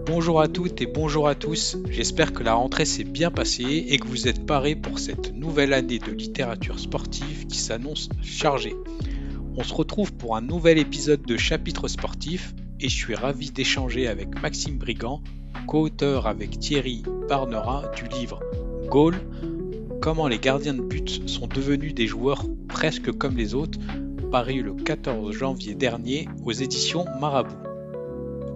Bonjour à toutes et bonjour à tous, j'espère que la rentrée s'est bien passée et que vous êtes parés pour cette nouvelle année de littérature sportive qui s'annonce chargée. On se retrouve pour un nouvel épisode de Chapitre sportif et je suis ravi d'échanger avec Maxime Brigand, co-auteur avec Thierry Barnerin du livre Goal, comment les gardiens de but sont devenus des joueurs presque comme les autres, paru le 14 janvier dernier aux éditions Marabout.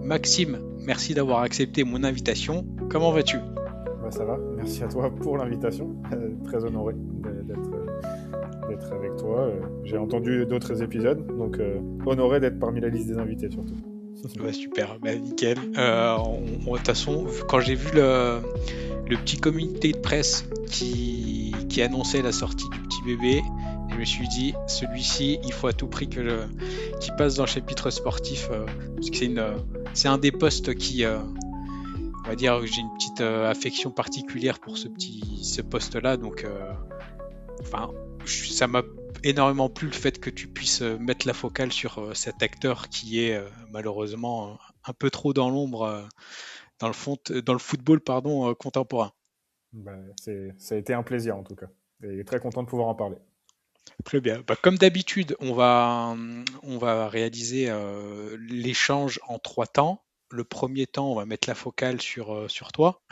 Maxime, merci d'avoir accepté mon invitation. Comment vas-tu? Bah ça va, merci à toi pour l'invitation. Très honoré d'être avec toi. J'ai entendu d'autres épisodes, donc honoré d'être parmi la liste des invités surtout. Bah, super, bah, nickel. De toute façon, quand j'ai vu le petit communiqué de presse qui annonçait la sortie du petit bébé, je me suis dit, celui-ci, il faut à tout prix qu'il passe dans le chapitre sportif, parce que c'est un des postes on va dire, que j'ai une petite affection particulière pour ce poste-là, donc enfin, ça m'a énormément plu le fait que tu puisses mettre la focale sur cet acteur qui est malheureusement un peu trop dans l'ombre dans le football pardon, contemporain. Bah, ça a été un plaisir en tout cas, et très content de pouvoir en parler. Très bien. Bah, comme d'habitude, on va réaliser l'échange en trois temps. Le premier temps, on va mettre la focale sur toi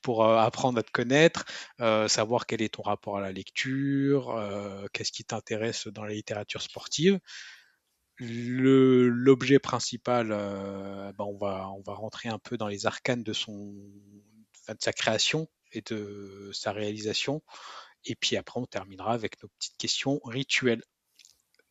pour apprendre à te connaître, savoir quel est ton rapport à la lecture, qu'est-ce qui t'intéresse dans la littérature sportive. L'objet principal, bah, on va rentrer un peu dans les arcanes enfin, de sa création et de sa réalisation. Et puis après, on terminera avec nos petites questions rituelles.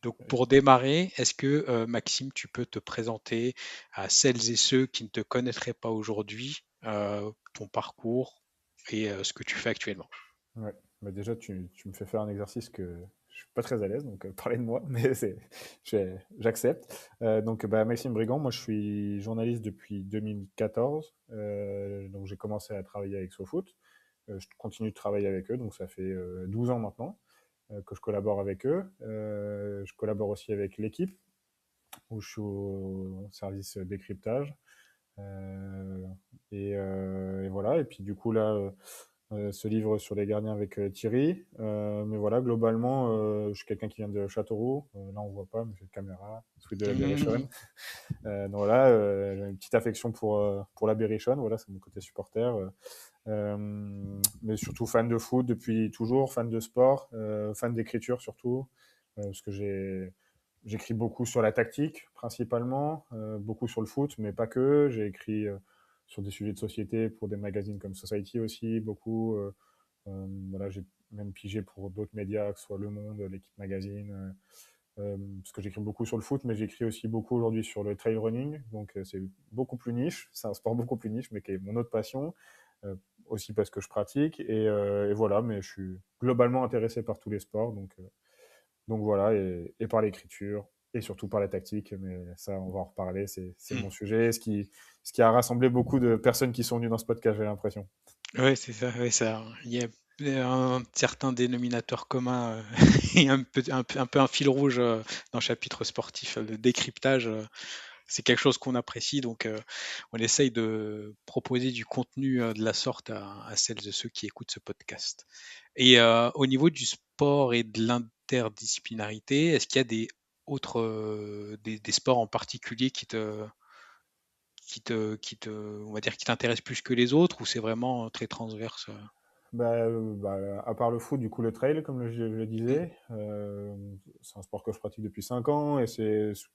Donc pour démarrer, est-ce que Maxime, tu peux te présenter à celles et ceux qui ne te connaîtraient pas aujourd'hui, ton parcours et ce que tu fais actuellement? Ouais. Bah, déjà, tu me fais faire un exercice que je suis pas très à l'aise, donc parler de moi, mais j'accepte. Donc, bah, Maxime Brigand, moi je suis journaliste depuis 2014, donc j'ai commencé à travailler avec SoFoot. Je continue de travailler avec eux, donc ça fait 12 ans maintenant que je collabore avec eux. Je collabore aussi avec l'équipe, où je suis au service décryptage. Euh, et voilà, et puis du coup là, ce livre sur les gardiens avec Thierry. Mais voilà, globalement, je suis quelqu'un qui vient de Châteauroux. Là, on voit pas, mais j'ai une caméra, suite de la Berrichonne. Donc voilà, j'ai une petite affection pour la Berrichonne. Voilà, c'est mon côté supporter. Mais surtout fan de foot depuis toujours, fan de sport, fan d'écriture surtout, parce que j'écris beaucoup sur la tactique principalement, beaucoup sur le foot, mais pas que. J'ai écrit sur des sujets de société pour des magazines comme Society aussi, beaucoup. Voilà, j'ai même pigé pour d'autres médias, que ce soit Le Monde, l'Équipe Magazine, parce que j'écris beaucoup sur le foot, mais j'écris aussi beaucoup aujourd'hui sur le trail running, donc c'est beaucoup plus niche, c'est un sport beaucoup plus niche, mais qui est mon autre passion, euh, aussi parce que je pratique, et voilà, mais je suis globalement intéressé par tous les sports, donc voilà, et par l'écriture, et surtout par la tactique, mais ça, on va en reparler, c'est mon sujet, ce qui a rassemblé beaucoup de personnes qui sont venues dans ce podcast, j'ai l'impression. Ouais, c'est ça, ouais, ça. Il y a un certain dénominateur commun et un peu un fil rouge dans le chapitre sportif. Le décryptage, c'est quelque chose qu'on apprécie, donc on essaye de proposer du contenu de la sorte à celles et ceux qui écoutent ce podcast. Et au niveau du sport et de l'interdisciplinarité, est-ce qu'il y a des sports en particulier on va dire, qui t'intéressent plus que les autres, ou c'est vraiment très transverse? À part le foot, du coup, le trail, comme je le Mm. disais, c'est un sport que je pratique depuis 5 ans, et c'est ce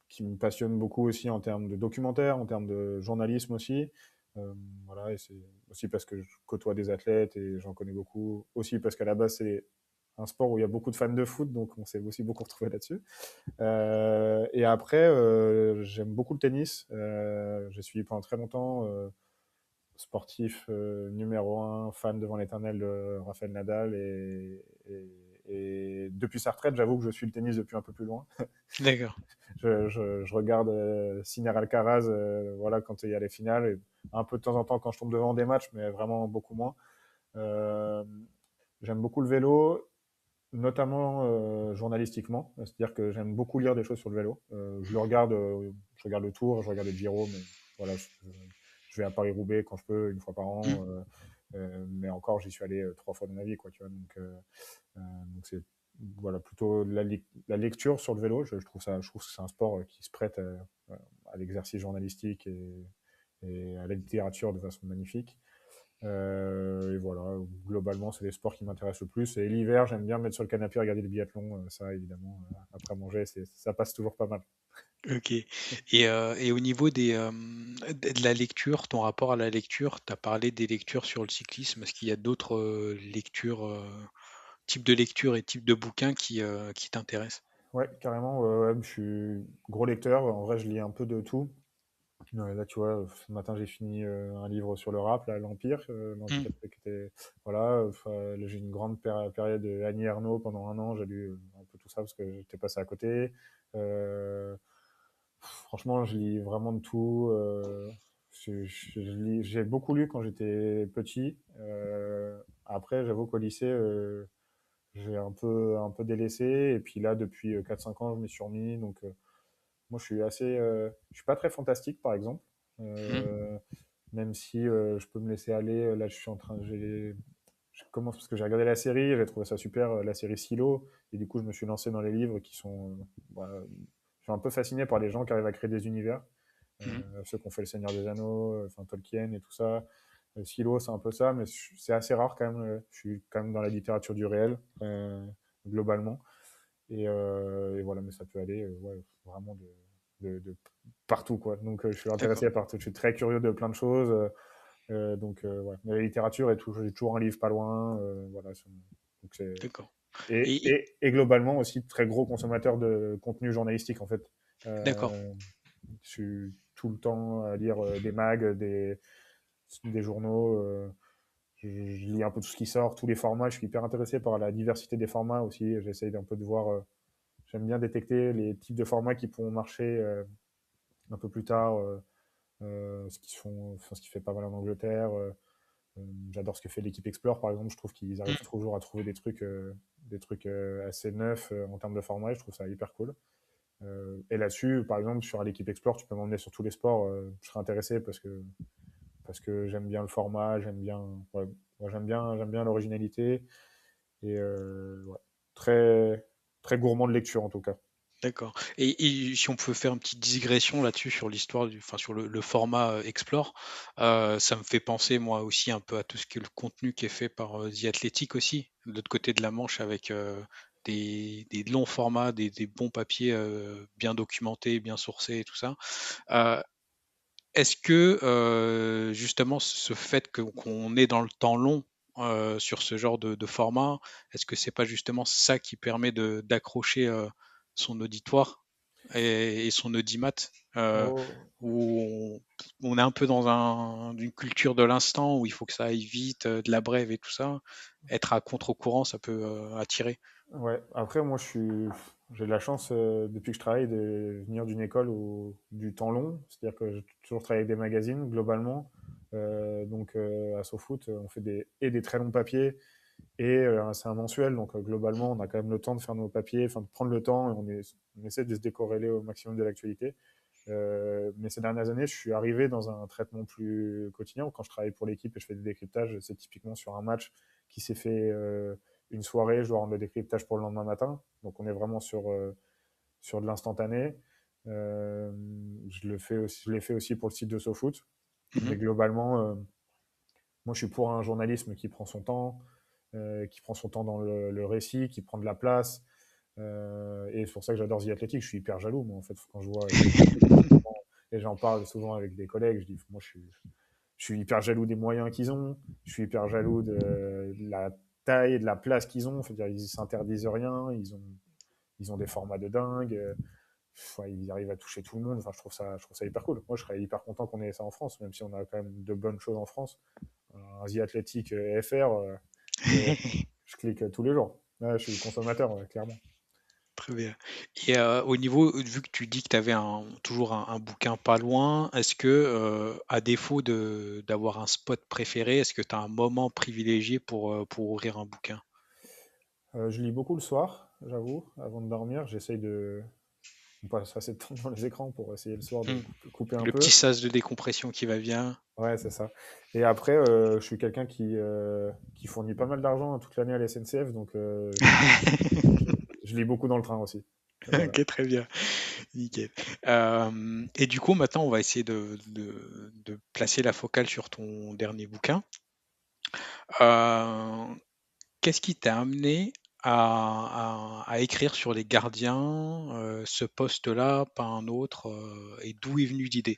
qui me passionne beaucoup aussi en termes de documentaire, en termes de journalisme aussi. Euh, voilà, et c'est aussi parce que je côtoie des athlètes et j'en connais beaucoup. Aussi parce qu'à la base, c'est un sport où il y a beaucoup de fans de foot, donc on s'est aussi beaucoup retrouvé là-dessus. Et après, j'aime beaucoup le tennis. J'ai suivi pendant très longtemps, sportif numéro un, fan devant l'éternel de Rafael Nadal. Et depuis sa retraite, j'avoue que je suis le tennis depuis un peu plus loin. D'accord. Je regarde Sinner Alcaraz, voilà, quand il y a les finales, et un peu de temps en temps quand je tombe devant des matchs, mais vraiment beaucoup moins. Euh, J'aime beaucoup le vélo, notamment journalistiquement, c'est-à-dire que j'aime beaucoup lire des choses sur le vélo. Je regarde le Tour, je regarde le Giro, mais voilà, je vais à Paris-Roubaix quand je peux, une fois par Hmm. an. Mais encore, j'y suis allé 3 fois dans ma vie, quoi, tu vois. Donc c'est voilà, plutôt la lecture sur le vélo. Je trouve que c'est un sport qui se prête à l'exercice journalistique et à la littérature de façon magnifique. Et voilà, globalement, c'est les sports qui m'intéressent le plus. Et l'hiver, j'aime bien me mettre sur le canapé et regarder le biathlon. Ça, évidemment, après manger, ça passe toujours pas mal. Ok. Et au niveau de la lecture, ton rapport à la lecture, tu as parlé des lectures sur le cyclisme. Est-ce qu'il y a d'autres lectures, types de lectures et types de bouquins qui t'intéressent? Ouais, carrément. Ouais, je suis gros lecteur. En vrai, je lis un peu de tout. Là, tu vois, ce matin, j'ai fini un livre sur le rap, là, l'Empire. Hmm. L'Empire, qui était. Voilà, là, j'ai une grande période de Annie Ernaux pendant un an. J'ai lu un peu tout ça parce que j'étais passé à côté. Euh, Franchement, je lis vraiment de tout. J'ai beaucoup lu quand j'étais petit. Après, j'avoue qu'au lycée, j'ai un peu délaissé. Et puis là, depuis 4-5 ans, je m'y suis remis. Donc, moi, je suis pas très fantastique, par exemple. Hmm. Euh, Même si je peux me laisser aller. Là, je suis en train, je commence parce que j'ai regardé la série, j'ai trouvé ça super, la série Silo, et du coup, je me suis lancé dans les livres qui sont. Voilà, je suis un peu fasciné par les gens qui arrivent à créer des univers, Hmm. ceux qui ont fait Le Seigneur des Anneaux, enfin Tolkien et tout ça. Silo, c'est un peu ça, mais c'est assez rare quand même. Je suis quand même dans la littérature du réel, globalement. Et voilà, mais ça peut aller ouais, vraiment de partout, quoi. Donc, je suis D'accord, intéressé par tout. Je suis très curieux de plein de choses. Ouais. Mais la littérature est toujours, j'ai toujours un livre pas loin. Voilà. Donc d'accord. et, Et et globalement aussi très gros consommateur de contenu journalistique, en fait. d'accord, Euh, je suis tout le temps à lire des mags, des journaux. Je lis un peu tout ce qui sort, tous les formats. Je suis hyper intéressé par la diversité des formats aussi. J'essaye d'un peu de voir. J'aime bien détecter les types de formats qui pourront marcher un peu plus tard. Ce qui fait pas mal en Angleterre. J'adore ce que fait l'équipe Explore, par exemple. Je trouve qu'ils arrivent hmm, toujours à trouver des trucs assez neufs en termes de format. Et je trouve ça hyper cool. Et là-dessus, par exemple, sur l'équipe Explore, tu peux m'emmener sur tous les sports. Je serais intéressé parce que j'aime bien le format, ouais, moi, j'aime bien l'originalité et ouais, très, très gourmand de lecture en tout cas. d'accord. Et si on peut faire une petite digression là-dessus sur l'histoire enfin sur le format Explore, ça me fait penser moi aussi un peu à tout ce que le contenu qui est fait par The Athletic aussi, de l'autre côté de la Manche avec des longs formats, des bons papiers bien documentés, bien sourcés et tout ça. Euh, Est-ce que justement ce fait qu'on est dans le temps long sur ce genre de format, est-ce que c'est pas justement ça qui permet d'accrocher son auditoire et son audimat Oh, où on est un peu dans une culture de l'instant où il faut que ça aille vite, de la brève et tout ça. Être à contre-courant, ça peut attirer. ouais. Après, j'ai de la chance depuis que je travaille de venir d'une école du temps long, c'est-à-dire que j'ai toujours travaillé avec des magazines globalement. Donc à SoFoot, on fait des très longs papiers et c'est un mensuel, donc globalement, on a quand même le temps de faire nos papiers, enfin de prendre le temps et on essaie de se décorréler au maximum de l'actualité. Mais ces dernières années, je suis arrivé dans un traitement plus quotidien. Quand je travaille pour l'équipe et je fais des décryptages, c'est typiquement sur un match qui s'est fait une soirée, je dois rendre le décryptage pour le lendemain matin. Donc on est vraiment sur de l'instantané. Euh, je l'ai fait aussi pour le site de SoFoot. Mhm. Mais globalement, moi je suis pour un journalisme qui prend son temps, qui prend son temps dans le récit, qui prend de la place. Et c'est pour ça que j'adore The Athletic. Je suis hyper jaloux, moi, en fait, quand je vois The Athletic en ce moment. Et j'en parle souvent avec des collègues. Je dis, moi, je suis hyper jaloux des moyens qu'ils ont. Je suis hyper jaloux de la taille et de la place qu'ils ont. C'est-à-dire, ils s'interdisent rien. Ils ont des formats de dingue. Ouais, ils arrivent à toucher tout le monde. Enfin, je trouve ça hyper cool. Moi, je serais hyper content qu'on ait ça en France, même si on a quand même de bonnes choses en France. Un The Athletic FR, je, je clique tous les jours. Ouais, je suis consommateur, ouais, clairement. Très bien. Et au niveau, vu que tu dis que tu avais toujours un bouquin pas loin, est-ce que, à défaut d'avoir un spot préféré, est-ce que tu as un moment privilégié pour ouvrir un bouquin? Je lis beaucoup le soir, j'avoue, avant de dormir. J'essaye de. on passe assez de temps devant les écrans pour essayer le soir de Hmm. couper un Le petit peu. sas de décompression qui va bien. Ouais, c'est ça. Et après, je suis quelqu'un qui fournit pas mal d'argent toute l'année à la SNCF, donc je, je lis beaucoup dans le train aussi. Voilà. Ok, très bien. Nickel. Et du coup, maintenant, on va essayer de placer la focale sur ton dernier bouquin. Euh, Qu'est-ce qui t'a amené à écrire sur les gardiens, ce poste-là, pas un autre, et d'où est venue l'idée?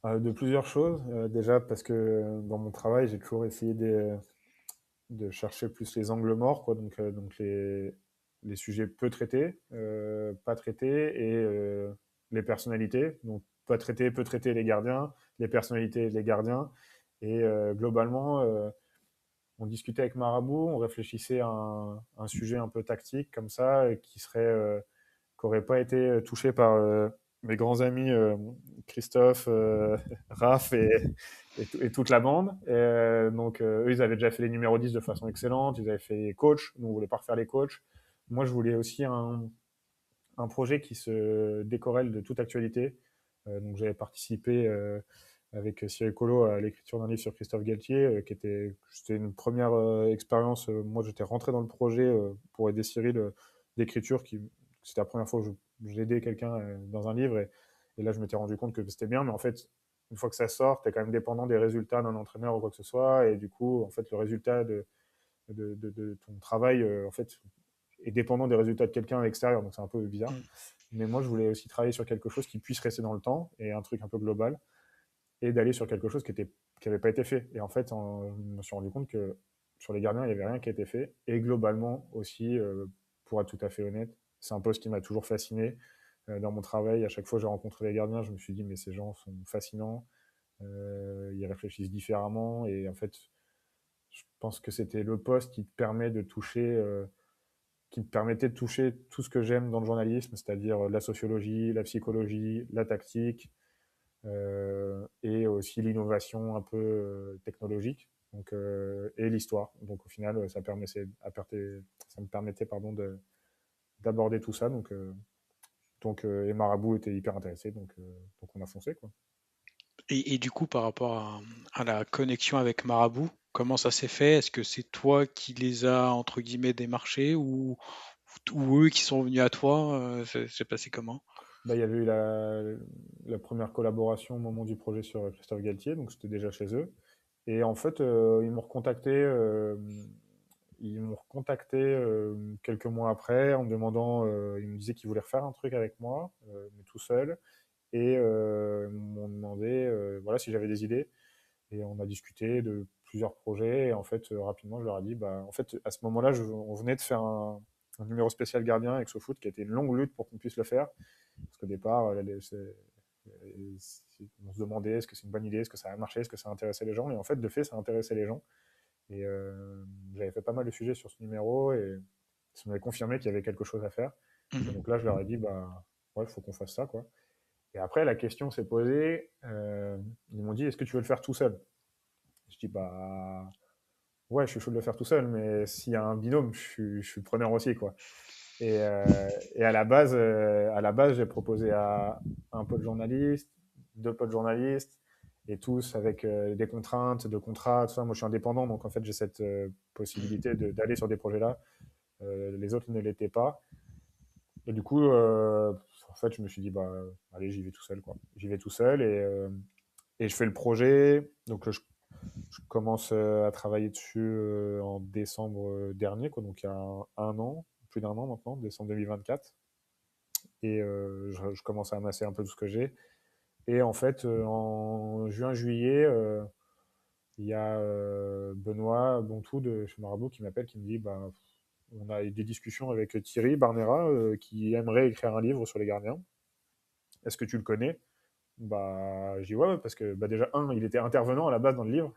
De plusieurs choses. Déjà parce que dans mon travail, j'ai toujours essayé de chercher plus les angles morts, quoi, donc les sujets peu traités, pas traités, et les personnalités. Donc pas traités, peu traités les gardiens, les personnalités les gardiens. Et globalement, on discutait avec Marabout, on réfléchissait à un sujet un peu tactique comme ça, qui aurait pas été touché par mes grands amis Christophe, Raph et toute la bande. Et, eux, ils avaient déjà fait les numéros 10 de façon excellente, ils avaient fait les coachs, nous on voulait pas refaire les coachs. Moi, je voulais aussi un projet qui se décorrèle de toute actualité. Donc j'avais participé avec Cyril Collot à l'écriture d'un livre sur Christophe Galtier, c'était une première expérience. Moi, j'étais rentré dans le projet pour aider Cyril d'écriture. C'était la première fois que j'aidais quelqu'un dans un livre. Et là, je m'étais rendu compte que c'était bien, mais en fait, une fois que ça sort, tu es quand même dépendant des résultats d'un entraîneur ou quoi que ce soit. Et du coup, en fait, le résultat de ton travail, en fait, est dépendant des résultats de quelqu'un à l'extérieur. Donc, c'est un peu bizarre. Mm. Mais moi, je voulais aussi travailler sur quelque chose qui puisse rester dans le temps et un truc un peu global et d'aller sur quelque chose qui n'avait pas été fait. Et en fait, je me suis rendu compte que sur les gardiens, il n'y avait rien qui a été fait. Et globalement aussi, pour être tout à fait honnête, c'est un poste qui m'a toujours fasciné. Dans mon travail, à chaque fois que j'ai rencontré les gardiens, je me suis dit, mais ces gens sont fascinants, ils réfléchissent différemment. Et en fait, je pense que c'était le poste qui me permettait de toucher tout ce que j'aime dans le journalisme, c'est-à-dire la sociologie, la psychologie, la tactique, et aussi l'innovation un peu technologique, et l'histoire. Donc au final, ça me permettait pardon, d'aborder tout ça. Et Marabout était hyper intéressé, donc on a foncé, quoi. Et du coup, par rapport à la connexion avec Marabout, comment ça s'est fait? Est-ce que c'est toi qui les as, entre guillemets, démarchés ou eux qui sont venus à toi? C'est passé comment? Bah, il y avait eu la première collaboration au moment du projet sur Christophe Galtier, donc c'était déjà chez eux. Et en fait, ils m'ont recontacté quelques mois après en me demandant, ils me disaient qu'ils voulaient refaire un truc avec moi, mais tout seul. Et ils m'ont demandé voilà, si j'avais des idées. Et on a discuté de plusieurs projets. Et en fait, rapidement, je leur ai dit, bah, en fait, à ce moment-là, on venait de faire un numéro spécial gardien avec SoFoot, qui a été une longue lutte pour qu'on puisse le faire. Parce qu'au départ, on se demandait est-ce que c'est une bonne idée, est-ce que ça a marché, est-ce que ça intéressait les gens. Et en fait, de fait, ça intéressait les gens. Et j'avais fait pas mal de sujets sur ce numéro et ça m'avait confirmé qu'il y avait quelque chose à faire. Et Mhm. donc là, je leur ai dit, bah, ouais, il faut qu'on fasse ça, quoi. Et après, la question s'est posée. Ils m'ont dit, est-ce que tu veux le faire tout seul? Je dis, bah, ouais, je suis chaud de le faire tout seul, mais s'il y a un binôme, je suis preneur aussi, quoi. Et à la base, j'ai proposé à un pote journaliste, deux potes journalistes, et tous avec des contraintes de contrat, tout ça. Moi, je suis indépendant, donc en fait, j'ai cette possibilité d'aller sur des projets-là. Les autres ne l'étaient pas. Et du coup, en fait, je me suis dit, bah, allez, j'y vais tout seul, quoi. J'y vais tout seul et je fais le projet. Je commence à travailler dessus en décembre dernier, quoi, donc il y a un an, plus d'un an maintenant, décembre 2024. Et je commence à amasser un peu tout ce que j'ai. Et en fait, en juin-juillet, il y a Benoît Bontou de chez Marabout qui m'appelle, qui me dit bah, on a eu des discussions avec Thierry Barnera qui aimerait écrire un livre sur les gardiens. Est-ce que tu le connais? Bah, je dis ouais, parce que bah, déjà, il était intervenant à la base dans le livre.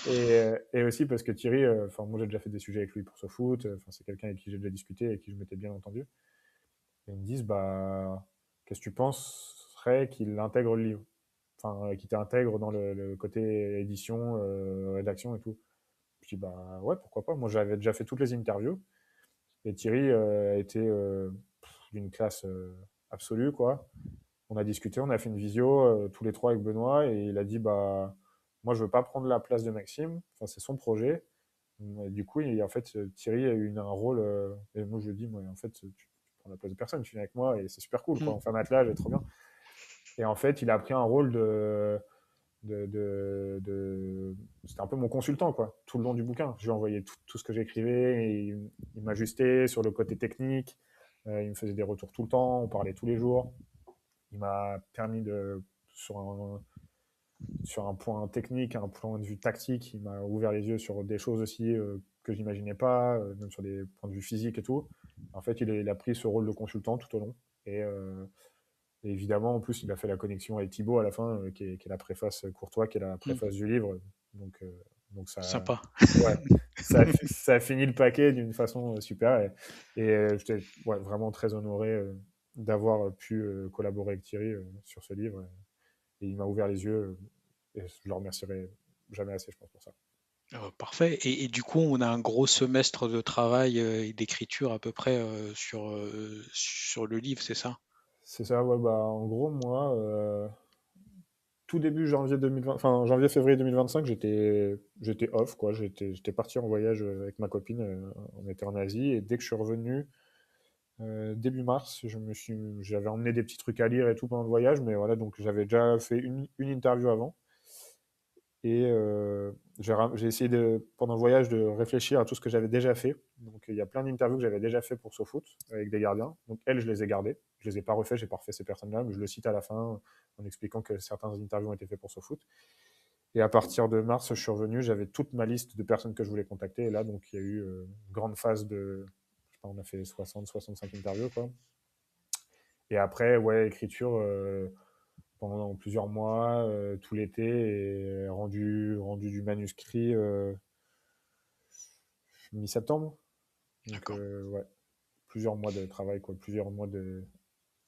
Et aussi parce que Thierry, enfin moi j'ai déjà fait des sujets avec lui pour ce foot, c'est quelqu'un avec qui j'ai déjà discuté et avec qui je m'étais bien entendu. Et ils me disent, bah, qu'est-ce que tu penserais qu'il intègre le livre? Enfin, qu'il t'intègre dans le côté édition, rédaction et tout. Je dis, bah ouais, pourquoi pas. Moi, j'avais déjà fait toutes les interviews. Et Thierry a été. d'une classe absolue, quoi. On a discuté, on a fait une visio tous les trois avec Benoît et il a dit bah moi je veux pas prendre la place de Maxime, enfin c'est son projet. Et du coup, en fait, Thierry a eu un rôle et moi je lui dis moi en fait tu prends la place de personne, tu viens avec moi et c'est super cool quoi, Mm. on fait un attelage et trop bien. Et en fait, il a pris un rôle c'était un peu mon consultant quoi, tout le long du bouquin. Je lui ai envoyé tout ce que j'écrivais et il m'ajustait sur le côté technique. Il me faisait des retours tout le temps, on parlait tous les jours. Il m'a permis sur sur un point technique, un point de vue tactique, il m'a ouvert les yeux sur des choses aussi que je n'imaginais pas, même sur des points de vue physiques et tout. En fait, il a pris ce rôle de consultant tout au long. Et évidemment, en plus, il a fait la connexion avec Thibaut à la fin, qui est la préface Courtois, qui est la Mm. préface du livre. Donc, euh, donc Sympa. ouais, ça a fini le paquet d'une façon super. J'étais ouais, vraiment très honoré d'avoir pu collaborer avec Thierry sur ce livre. Et il m'a ouvert les yeux. Et je le remercierai jamais assez, je pense, pour ça. Parfait. Et du coup, on a un gros semestre de travail et d'écriture à peu près sur le livre, c'est ça? C'est ça, ouais, bah, en gros, moi, tout début janvier 2020, enfin janvier-février 2025, j'étais off, quoi. J'étais parti en voyage avec ma copine, on était en Asie, et dès que je suis revenu, début mars, j'avais emmené des petits trucs à lire et tout pendant le voyage, mais voilà, donc j'avais déjà fait une interview avant. Et j'ai essayé pendant le voyage de réfléchir à tout ce que j'avais déjà fait. Donc il y a plein d'interviews que j'avais déjà fait pour SoFoot avec des gardiens. Donc elles, je les ai gardées. Je les ai pas refait, j'ai pas refait ces personnes-là, mais je le cite à la fin en expliquant que certains interviews ont été faits pour SoFoot. Et à partir de mars, je suis revenu, j'avais toute ma liste de personnes que je voulais contacter. Et là, donc il y a eu une grande phase je sais pas, on a fait 60-65 interviews, quoi. Et après, ouais, écriture, pendant plusieurs mois, tout l'été, et rendu du manuscrit mi-septembre. Donc, D'accord. ouais, plusieurs mois de travail, quoi, plusieurs mois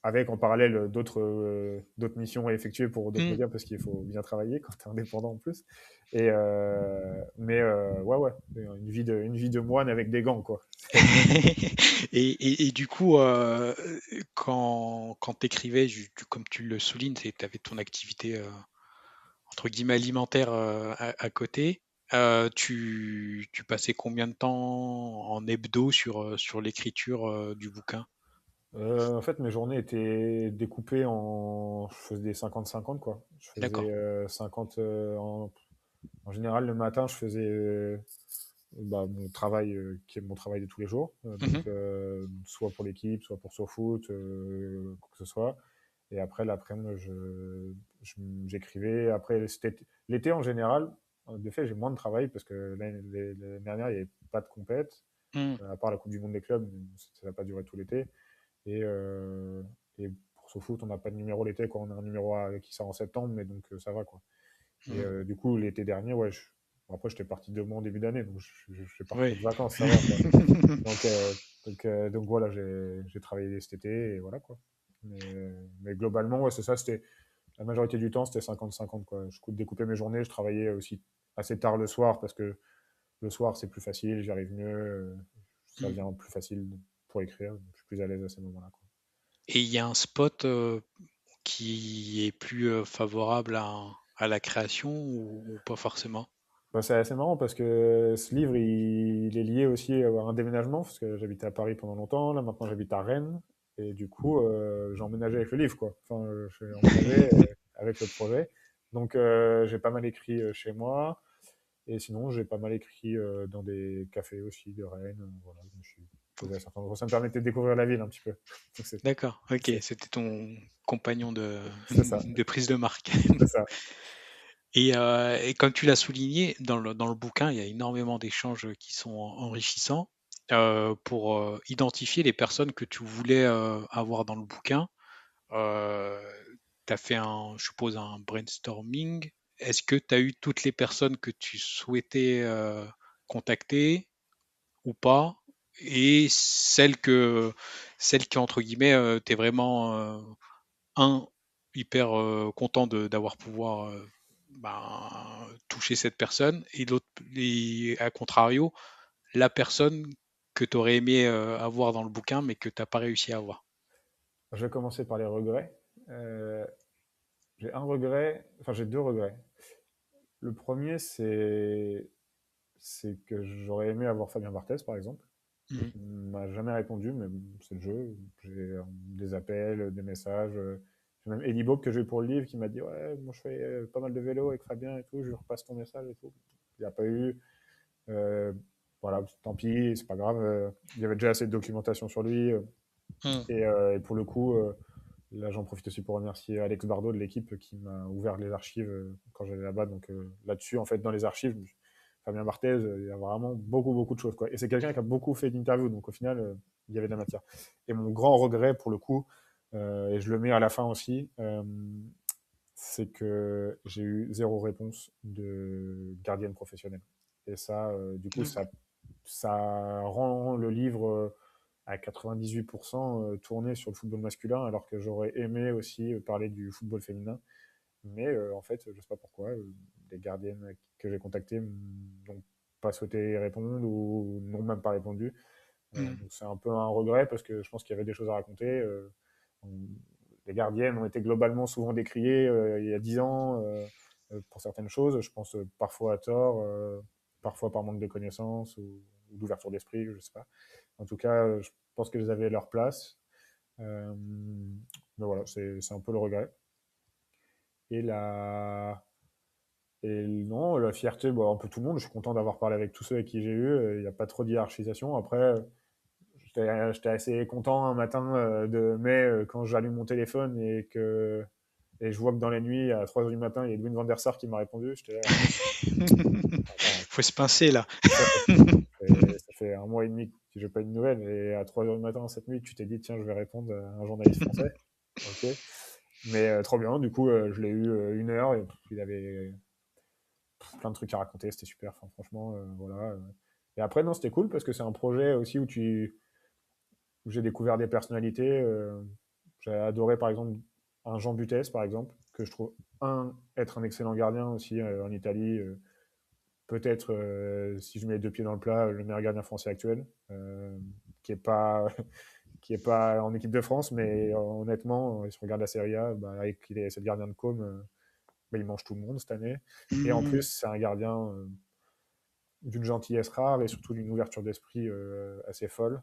avec en parallèle d'autres missions à effectuer pour d'autres Mm. médias parce qu'il faut bien travailler quand tu es indépendant en plus. Ouais, ouais, une vie de moine avec des gants, quoi. Et du coup, quand tu écrivais, comme tu le soulignes, tu avais ton activité entre guillemets alimentaire à côté. Tu passais combien de temps en hebdo sur l'écriture du bouquin? En fait, mes journées étaient découpées Je faisais des 50-50, quoi. Je faisais D'accord. 50 en général, le matin, je faisais bah, mon travail, qui est mon travail de tous les jours. Mhm. Soit pour l'équipe, soit pour SoFoot, quoi que ce soit. Et après, l'après-midi, je- j'écrivais. Après, c'était l'été en général. De fait, j'ai moins de travail parce que l'année dernière, il n'y avait pas de compète, Mm. à part la Coupe du Monde des clubs, mais ça n'a pas duré tout l'été. Et, euh, et pour SoFoot, on n'a pas de numéro l'été, quoi. On a un numéro qui sort en septembre, mais donc ça va, quoi. Et Mm. du coup, l'été dernier, ouais, bon, après, j'étais parti 2 mois en début d'année, donc je n'ai pas Oui. refait de vacances, ça va, quoi. Donc, donc voilà, j'ai travaillé cet été, et voilà, quoi. Mais globalement, ouais, c'est ça, la majorité du temps, c'était 50-50, quoi. Je découpais mes journées, je travaillais aussi assez tard le soir, parce que le soir, c'est plus facile, j'y arrive mieux, ça Mm. vient plus facile pour écrire, je suis plus à l'aise à ces moments-là, quoi. Et il y a un spot qui est plus favorable à la création ou pas forcément? Bah, c'est assez marrant parce que ce livre, il est lié aussi à un déménagement, parce que j'habitais à Paris pendant longtemps, là maintenant j'habite à Rennes, et du coup j'ai emménagé avec le livre, quoi. Enfin, j'ai emménagé avec le projet. Donc j'ai pas mal écrit chez moi, et sinon j'ai pas mal écrit dans des cafés aussi de Rennes. Voilà, je me suis posé à certains endroits. Ça me permettait de découvrir la ville un petit peu. Donc D'accord, ok, c'est c'était ton compagnon de, c'est ça, de prise de marque. c'est ça. Et comme tu l'as souligné, dans le bouquin, il y a énormément d'échanges qui sont enrichissants pour identifier les personnes que tu voulais avoir dans le bouquin. Tu as fait, je suppose, un brainstorming. Est-ce que tu as eu toutes les personnes que tu souhaitais contacter ou pas? Et celles qui, entre guillemets, tu es vraiment un, hyper content d'avoir pouvoir toucher cette personne, et l'autre, et à contrario, la personne que tu aurais aimé avoir dans le bouquin, mais que tu n'as pas réussi à avoir. Je vais commencer par les regrets. J'ai un regret, enfin j'ai deux regrets. Le premier, c'est que j'aurais aimé avoir Fabien Barthez, par exemple. Mhm. Il m'a jamais répondu, mais c'est le jeu. J'ai des appels, des messages. J'ai même Eddie Bob que j'ai eu pour le livre qui m'a dit ouais, moi je fais pas mal de vélo avec Fabien et tout, je lui repasse ton message et tout. Il n'y a pas eu. Euh, voilà, tant pis, c'est pas grave. Il y avait déjà assez de documentation sur lui. Mhm. Et pour le coup, là j'en profite aussi pour remercier Alex Bardot de l'équipe qui m'a ouvert les archives quand j'allais là-bas. Donc là-dessus, en fait, dans les archives, Fabien Barthez, il y a vraiment beaucoup, beaucoup de choses, quoi. Et c'est quelqu'un qui a beaucoup fait d'interviews, donc au final, il y avait de la matière. Et mon grand regret, pour le coup, et je le mets à la fin aussi, c'est que j'ai eu zéro réponse de gardienne professionnelle. Et ça, du coup, ça rend le livre à 98% tourné sur le football masculin, alors que j'aurais aimé aussi parler du football féminin. Mais en fait, je sais pas pourquoi, les gardiennes que j'ai contactées n'ont pas souhaité répondre ou n'ont même pas répondu. Mhm. Donc c'est un peu un regret parce que je pense qu'il y avait des choses à raconter. On- les gardiennes ont été globalement souvent décriées il y a 10 ans pour certaines choses. Je pense parfois à tort, parfois par manque de connaissances ou d'ouverture d'esprit, je sais pas. En tout cas, je pense qu'elles avaient leur place. Mais voilà, c'est un peu le regret. Et la, et non, la fierté, bon, un peu tout le monde. Je suis content d'avoir parlé avec tous ceux avec qui j'ai eu. Il n'y a pas trop de hiérarchisation. Après, j'étais assez content un matin de mai quand j'allume mon téléphone et je vois que dans la nuit, à 3 heures du matin, il y a Edwin van der Sar qui m'a répondu. J'étais là, attends, Faut se pincer là. ça fait un mois et demi que j'ai pas eu de nouvelles. Et à 3 heures du matin, cette nuit, tu t'es dit, tiens, je vais répondre à un journaliste français. Ok. Mais trop bien. Du coup, je l'ai eu 1 heure et il avait plein de trucs à raconter. C'était super. Enfin, franchement, voilà. Et après, non, c'était cool parce que c'est un projet aussi où j'ai découvert des personnalités. J'ai adoré, par exemple, un Jean Butès, par exemple, que je trouve, être un excellent gardien aussi en Italie. Peut-être, si je mets les deux pieds dans le plat, le meilleur gardien français actuel, qui est pas, qui est pas en équipe de France, mais honnêtement, si on regarde la Serie A, bah, avec c'est le gardien de Com, bah, il mange tout le monde cette année. Et en plus, Mhm. c'est un gardien d'une gentillesse rare et surtout d'une ouverture d'esprit assez folle.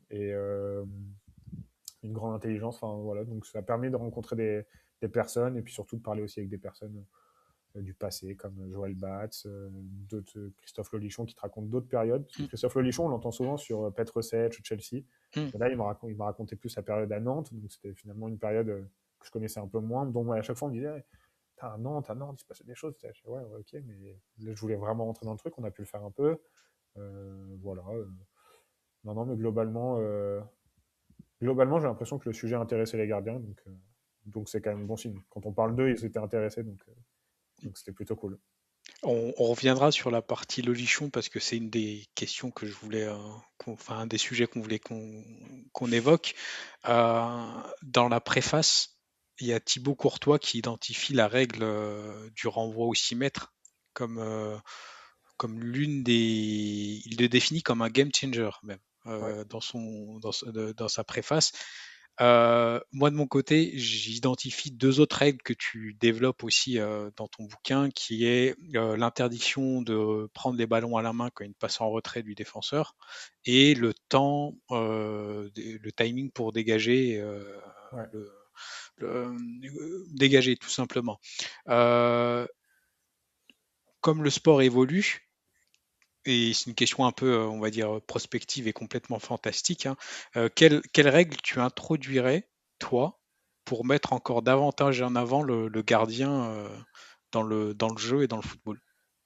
Et une grande intelligence. Enfin, voilà, donc ça permet de rencontrer des personnes et puis surtout de parler aussi avec des personnes du passé, comme Joël Batz, d'autres, Christophe Lolichon qui te raconte d'autres périodes. Parce que Christophe Lolichon, on l'entend souvent sur Petr Sech ou Chelsea. Mhm. Mais là, il m'a raconté plus sa période à Nantes, donc c'était finalement une période que je connaissais un peu moins, dont moi, à chaque fois on me disait à Nantes, il se passait des choses. Je disais, ouais, ouais, ok, mais là, je voulais vraiment rentrer dans le truc, on a pu le faire un peu. Voilà. Non, non, mais globalement, j'ai l'impression que le sujet intéressait les gardiens, donc c'est quand même bon signe. Quand on parle d'eux, ils étaient intéressés, donc c'était plutôt cool. On reviendra sur la partie Lolichon parce que c'est une des questions que je voulais, enfin un des sujets qu'on voulait qu'on évoque. Dans la préface, il y a Thibaut Courtois qui identifie la règle du renvoi au 6 mètres comme, comme l'une des. Il le définit comme un game changer même Ouais. dans sa préface. Moi, de mon côté, j'identifie deux autres règles que tu développes aussi dans ton bouquin, qui est l'interdiction de prendre les ballons à la main quand il y a une passe en retrait du défenseur et le temps, le timing pour dégager, Ouais. le, dégager tout simplement. Euh, comme le sport évolue, et c'est une question un peu, on va dire, prospective et complètement fantastique, hein. Quelle règle tu introduirais, toi, pour mettre encore davantage en avant le gardien dans le jeu et dans le football?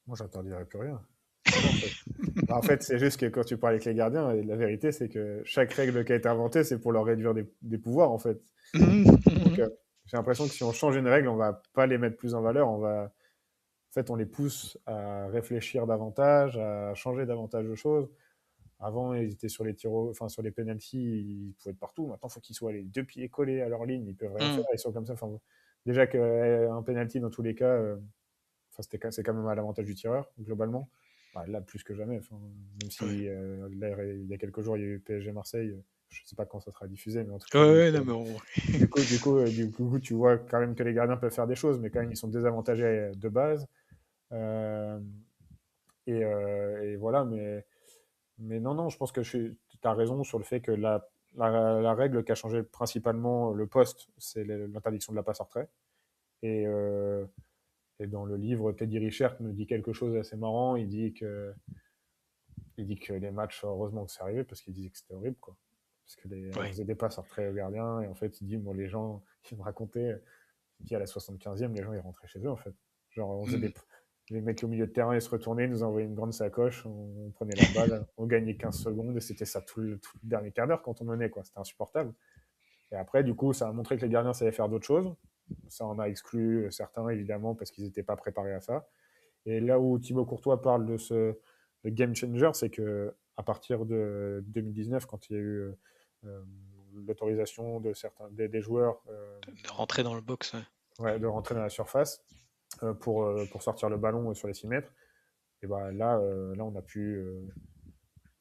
Moi, j'interdirais plus rien. C'est ça, en fait. Bah, en fait, c'est juste que quand tu parles avec les gardiens, et la vérité, c'est que chaque règle qui a été inventée, c'est pour leur réduire des pouvoirs, en fait. Donc, j'ai l'impression que si on change une règle, on va pas les mettre plus en valeur. En fait, on les pousse à réfléchir davantage, à changer davantage de choses. Avant, ils étaient sur les enfin, sur les penalties, ils pouvaient être partout. Maintenant, il faut qu'ils soient les deux pieds collés à leur ligne. Ils peuvent rien faire. Ils sont comme ça. Enfin, déjà qu'un penalty, dans tous les cas, enfin, c'est quand même à l'avantage du tireur, globalement. Bah, là, plus que jamais. Enfin, même Ouais. si là, il y a quelques jours, il y a eu PSG Marseille. je sais pas quand ça sera diffusé, mais en tout Ouais, cas, donc, ouais, non, mais du coup, tu vois quand même que les gardiens peuvent faire des choses, mais quand même, ils sont désavantagés de base. Euh, et voilà, mais non, non, je pense que tu as raison sur le fait que la règle qui a changé principalement le poste, c'est l'interdiction de la passe en retrait. Et, euh, et dans le livre, Teddy Richert me dit quelque chose d'assez marrant. Il dit que les matchs, heureusement que c'est arrivé, parce qu'il disait que c'était horrible, quoi. Parce que on ouais. faisait des passes en retrait au gardien, et en fait, il dit, bon, les gens, ils me racontaient, il dit à la 75e, les gens, ils rentraient chez eux, en fait. Genre, Mm. les mecs au milieu de terrain, ils se retournaient, ils nous envoyaient une grande sacoche, on prenait la balle, on gagnait 15 secondes, et c'était ça tout le dernier quart d'heure quand on menait, quoi. C'était insupportable. Et après, du coup, ça a montré que les gardiens savaient faire d'autres choses. Ça en a exclu certains, évidemment, parce qu'ils n'étaient pas préparés à ça. Et là où Thibaut Courtois parle de le game changer, c'est que à partir de 2019, quand il y a eu euh, l'autorisation de certains des joueurs De rentrer dans le box, ouais. ouais, de rentrer dans la surface pour sortir le ballon sur les 6 mètres, et ben là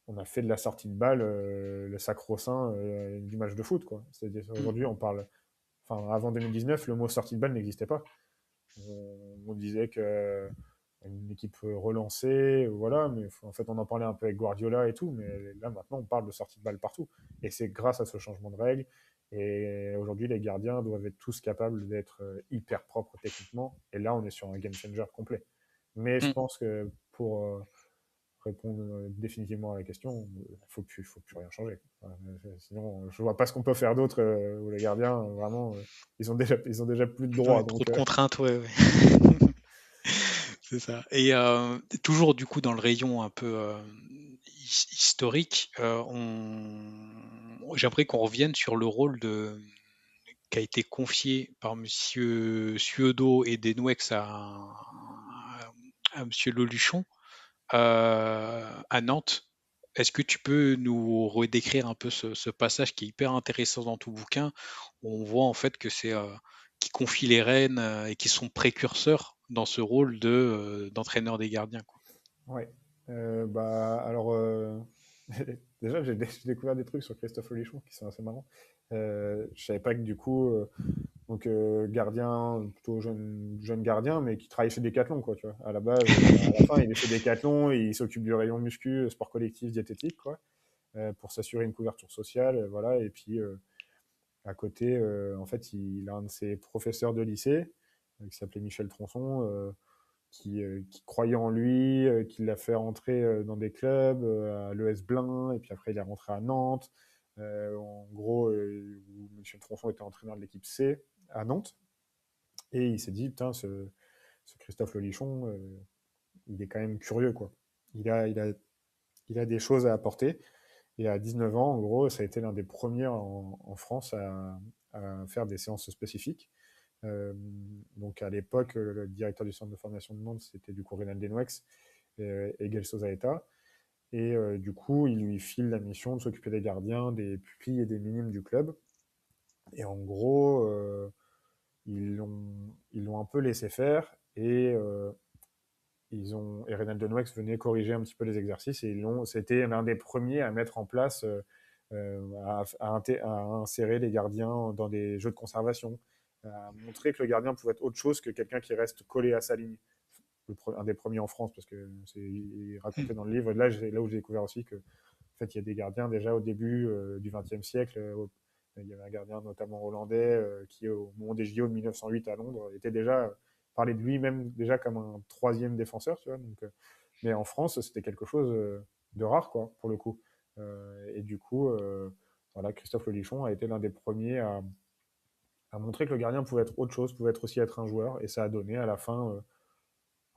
on a fait de la sortie de balle le sacro-saint du match de foot, quoi. C'est-à-dire Mm. aujourd'hui on parle, enfin avant 2019, le mot sortie de balle n'existait pas. On disait que une équipe relancée, voilà, mais en fait on en parlait un peu avec Guardiola et tout, mais là maintenant on parle de sortie de balle partout. Et c'est grâce à ce changement de règle. Et aujourd'hui les gardiens doivent être tous capables d'être hyper propres techniquement. Et là on est sur un game changer complet. Mais je Mm. pense que pour répondre définitivement à la question, faut plus rien changer. Enfin, sinon, je vois pas ce qu'on peut faire d'autre où les gardiens, vraiment, ils ont déjà plus de Ouais, droits. trop Donc, de contraintes, ouais, ouais. C'est ça. Et toujours du coup dans le rayon un peu historique, j'aimerais qu'on revienne sur le rôle qui a été confié par Monsieur Suedo et Denouex à Monsieur Loluchon à Nantes. Est-ce que tu peux nous redécrire un peu ce passage qui est hyper intéressant dans ton bouquin, où on voit en fait que c'est qui confie les rênes et qui sont précurseurs dans ce rôle d'entraîneur des gardiens, quoi. ouais. Bah, alors, déjà, j'ai découvert des trucs sur Christophe Lolichon qui sont assez marrants. Je savais pas que du coup, gardien, plutôt jeune gardien, mais qui travaille chez Decathlon, quoi, tu vois. À la base, à la fin, il est chez Decathlon et il s'occupe du rayon muscu, sport collectif, diététique, quoi, pour s'assurer une couverture sociale, voilà. Et puis, à côté, en fait, il a un de ses professeurs de lycée, qui s'appelait Michel Tronçon, qui croyait en lui, qui l'a fait rentrer dans des clubs, à l'ES Blain, et puis après il est rentré à Nantes. En gros, Michel Tronçon était entraîneur de l'équipe C à Nantes, et il s'est dit, putain, ce Christophe Lolichon, il est quand même curieux, quoi. Il a, il a, il a des choses à apporter. Et à 19 ans, en gros, ça a été l'un des premiers en France à faire des séances spécifiques. Euh, donc à l'époque, le directeur du centre de formation de Nantes, c'était du coup Reynald Denouex et Gelso Zaeta. Et du coup, il lui file la mission de s'occuper des gardiens, des pupilles et des minimes du club. Et en gros, ils l'ont un peu laissé faire et Reynald Denouex venait corriger un petit peu les exercices et c'était l'un des premiers à mettre en place, à insérer les gardiens dans des jeux de conservation, à montrer que le gardien pouvait être autre chose que quelqu'un qui reste collé à sa ligne. Un des premiers en France, parce que il racontait dans le livre, là où j'ai découvert aussi que en fait, il y a des gardiens déjà au début du XXe siècle. Il y avait un gardien notamment hollandais qui, au moment des JO de 1908 à Londres, était déjà parlait de lui-même déjà comme un troisième défenseur, tu vois. Donc, mais en France, c'était quelque chose de rare, quoi, pour le coup. Et du coup, voilà, Christophe Lolichon a été l'un des premiers à montrer que le gardien pouvait être autre chose, pouvait être aussi être un joueur, et ça a donné à la fin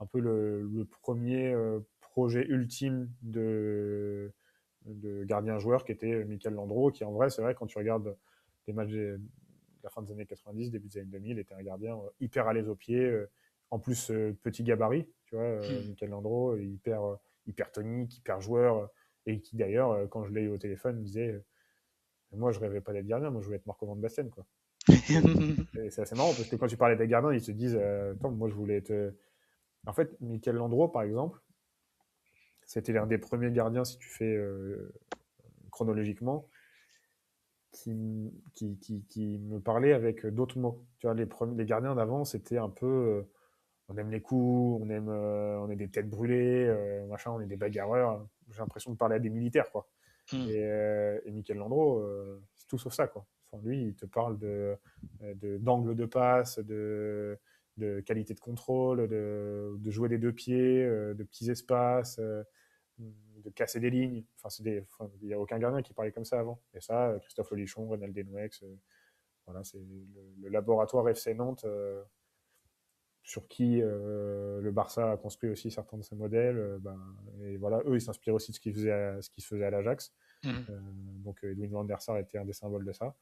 un peu le premier projet ultime de gardien-joueur qui était Michael Landreau, qui en vrai, c'est vrai, quand tu regardes les matchs de la fin des années 90, début des années 2000, était un gardien hyper à l'aise au pied, en plus petit gabarit, tu vois, Michael Landreau, hyper tonique, hyper joueur, et qui d'ailleurs, quand je l'ai eu au téléphone, me disait moi je rêvais pas d'être gardien, moi je voulais être Marco Van Basten, quoi. Et c'est assez marrant parce que quand tu parlais des gardiens, ils se disent attends, moi je voulais être. En fait, Michael Landreau, par exemple, c'était l'un des premiers gardiens, si tu fais chronologiquement, qui me parlait avec d'autres mots. Tu vois, les gardiens d'avant, c'était un peu on aime les coups, on est des têtes brûlées, machin, on est des bagarreurs. J'ai l'impression de parler à des militaires, quoi. Hmm. Et Mikel Landreau, c'est tout sauf ça, quoi. Enfin, lui, il te parle d'angle de passe, de qualité de contrôle, de jouer des deux pieds, de petits espaces, de casser des lignes. Enfin, il n'y a aucun gardien qui parlait comme ça avant. Et ça, Christophe Lolichon, Renald Denouex, voilà, c'est le laboratoire FC Nantes sur qui le Barça a construit aussi certains de ses modèles. Et voilà, eux, ils s'inspirent aussi de ce qui se faisait à l'Ajax. Hmm. Donc Edwin van der Sar était un des symboles de ça.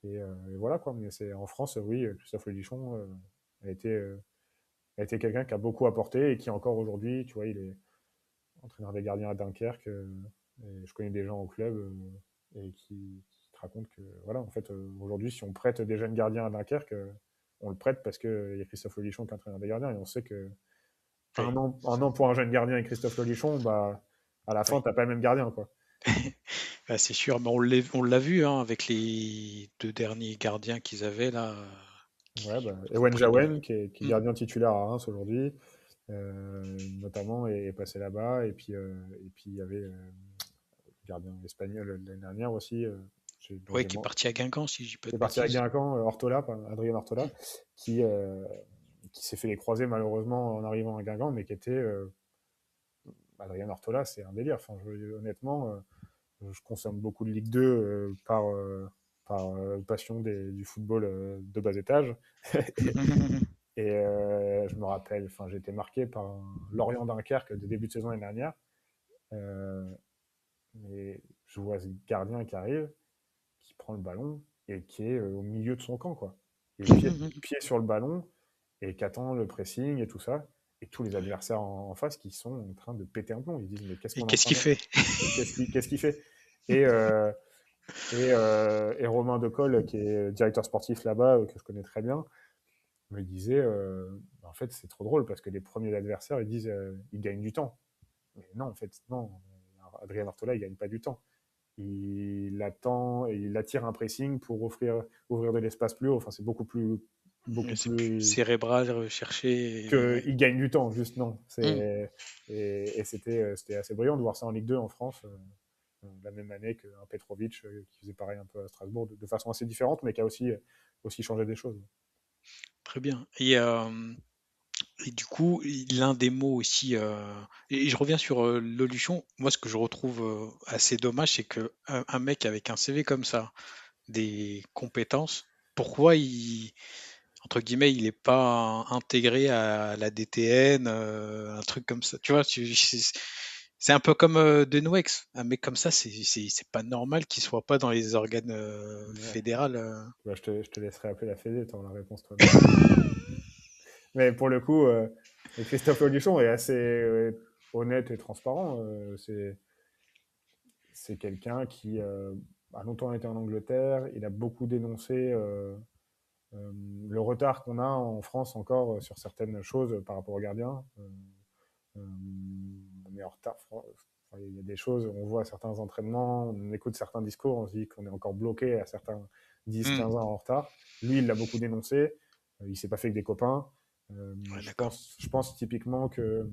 Et voilà quoi. Mais c'est en France, oui, Christophe Ledichon a été quelqu'un qui a beaucoup apporté et qui encore aujourd'hui, tu vois, il est entraîneur des gardiens à Dunkerque. Et je connais des gens au club et qui te racontent que voilà, en fait, aujourd'hui, si on prête des jeunes gardiens à Dunkerque, on le prête parce qu'il y a Christophe Lolichon qui est entraîneur des gardiens et on sait que Oui, un an pour un jeune gardien et Christophe Lolichon, bah, à la fin, oui. t'as pas le même gardien, quoi. Bah, c'est sûr, mais on l'a vu hein, avec les deux derniers gardiens qu'ils avaient là, Ouais, bah, qui ont Ewen pris du. Jawen, qui est Hmm. gardien titulaire à Reims aujourd'hui, notamment, est passé là-bas. Et puis il y avait le gardien espagnol l'année dernière aussi, dont Ouais, qui est parti à Guingamp, si je dis pas qui de est parti à bêtises. Guingamp, Ortola, Adrien Ortola, qui, euh, qui s'est fait les croisés malheureusement en arrivant à Guingamp, mais qui était Adrien Ortola, c'est un délire. Enfin, honnêtement, je consomme beaucoup de Ligue 2 par passion du football de bas étage. Je me rappelle, enfin, j'ai été marqué par Lorient Dunkerque de début de saison l'année dernière. Euh, mais je vois ce gardien qui arrive, qui prend le ballon et qui est au milieu de son camp, quoi. Et pied sur le ballon et qui attend le pressing et tout ça. Et tous les adversaires en face qui sont en train de péter un plomb. Ils disent, mais qu'est-ce Et qu'on est en qu'est-ce train qu'il de... fait? Qu'est-ce qu'il fait? Et, et Romain Decolle, qui est directeur sportif là-bas, que je connais très bien, me disait en fait, c'est trop drôle parce que les premiers adversaires, ils disent ils gagnent du temps. Mais non, en fait, non. Adrien Ortola, il gagne pas du temps. Il attend et il attire un pressing pour ouvrir de l'espace plus haut. Enfin, c'est beaucoup C'est plus plus cérébral, recherché. que Ouais. il gagne du temps, juste non. Hmm. Et c'était assez brillant de voir ça en Ligue 2 en France. La même année qu'un Petrovic qui faisait pareil un peu à Strasbourg de façon assez différente, mais qui a aussi changé des choses. Très bien. Et du coup, l'un des mots aussi, et je reviens sur Loluchon, moi ce que je retrouve assez dommage, c'est que un mec avec un CV comme ça, des compétences, pourquoi entre guillemets, il n'est pas intégré à la DTN, un truc comme ça. Tu vois, c'est un peu comme Denouex. Un mec comme ça, c'est pas normal qu'il soit pas dans les organes Ouais. fédérales. Bah, je te laisserai appeler la Fédé, tu la réponse toi-même. Mais pour le coup, Christophe Audichon est assez honnête et transparent. C'est quelqu'un qui a longtemps été en Angleterre. Il a beaucoup dénoncé le retard qu'on a en France encore sur certaines choses par rapport aux gardiens. On est en retard. Enfin, il y a des choses, on voit certains entraînements, on écoute certains discours, on se dit qu'on est encore bloqué à certains 10, Hmm. 15 ans en retard. Lui, il l'a beaucoup dénoncé. Il s'est pas fait que des copains. Ouais, d'accord. Je pense typiquement que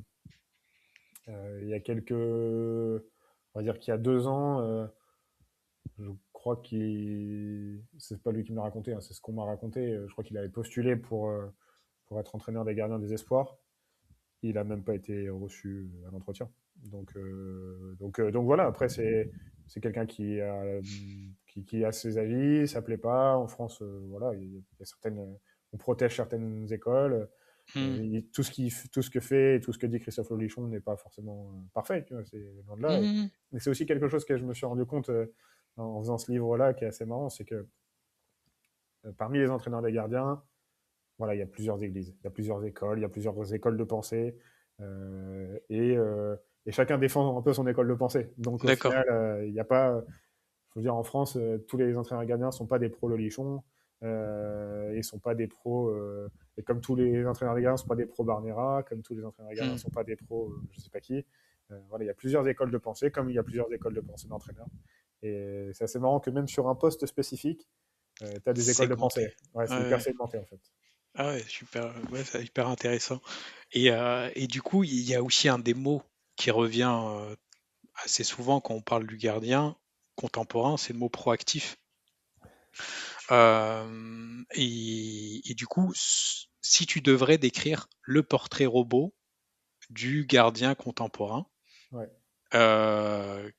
il y a on va dire qu'il y a 2 ans, je crois qu'il, c'est pas lui qui me l'a raconté, hein, c'est ce qu'on m'a raconté. Je crois qu'il avait postulé pour être entraîneur des gardiens des espoirs. Il a même pas été reçu à l'entretien. Donc voilà. Après, c'est quelqu'un qui a ses avis, ça plaît pas. En France, voilà, il y a on protège certaines écoles. Hmm. Tout ce que fait et tout ce que dit Christophe Lolichon n'est pas forcément parfait, tu vois, c'est loin de là. Hmm. Mais c'est aussi quelque chose que je me suis rendu compte en faisant ce livre-là, qui est assez marrant, c'est que parmi les entraîneurs des gardiens, voilà, il y a plusieurs églises, il y a plusieurs écoles, il y a plusieurs écoles de pensée, euh, et, euh, et chacun défend un peu son école de pensée. Donc au D'accord. final, il n'y a pas, je veux dire, en France, tous les entraîneurs gardiens ne sont pas des pros Lolichon, ils sont pas des pros, et comme tous les entraîneurs des gardiens ne sont pas des pros Barnera, comme tous les entraîneurs des gardiens Hmm. ne sont pas des pros, je sais pas qui. Voilà, il y a plusieurs écoles de pensée, comme il y a plusieurs écoles de pensée d'entraîneurs. Et c'est assez marrant que même sur un poste spécifique, tu as des écoles de Segmenté. pensée. Ouais, c'est hyper Ouais. segmenté en fait. Ah ouais, super, ouais, c'est hyper intéressant. Et du coup, il y a aussi un des mots qui revient assez souvent quand on parle du gardien contemporain, c'est le mot proactif. Et du coup, si tu devrais décrire le portrait robot du gardien contemporain, Ouais. euh,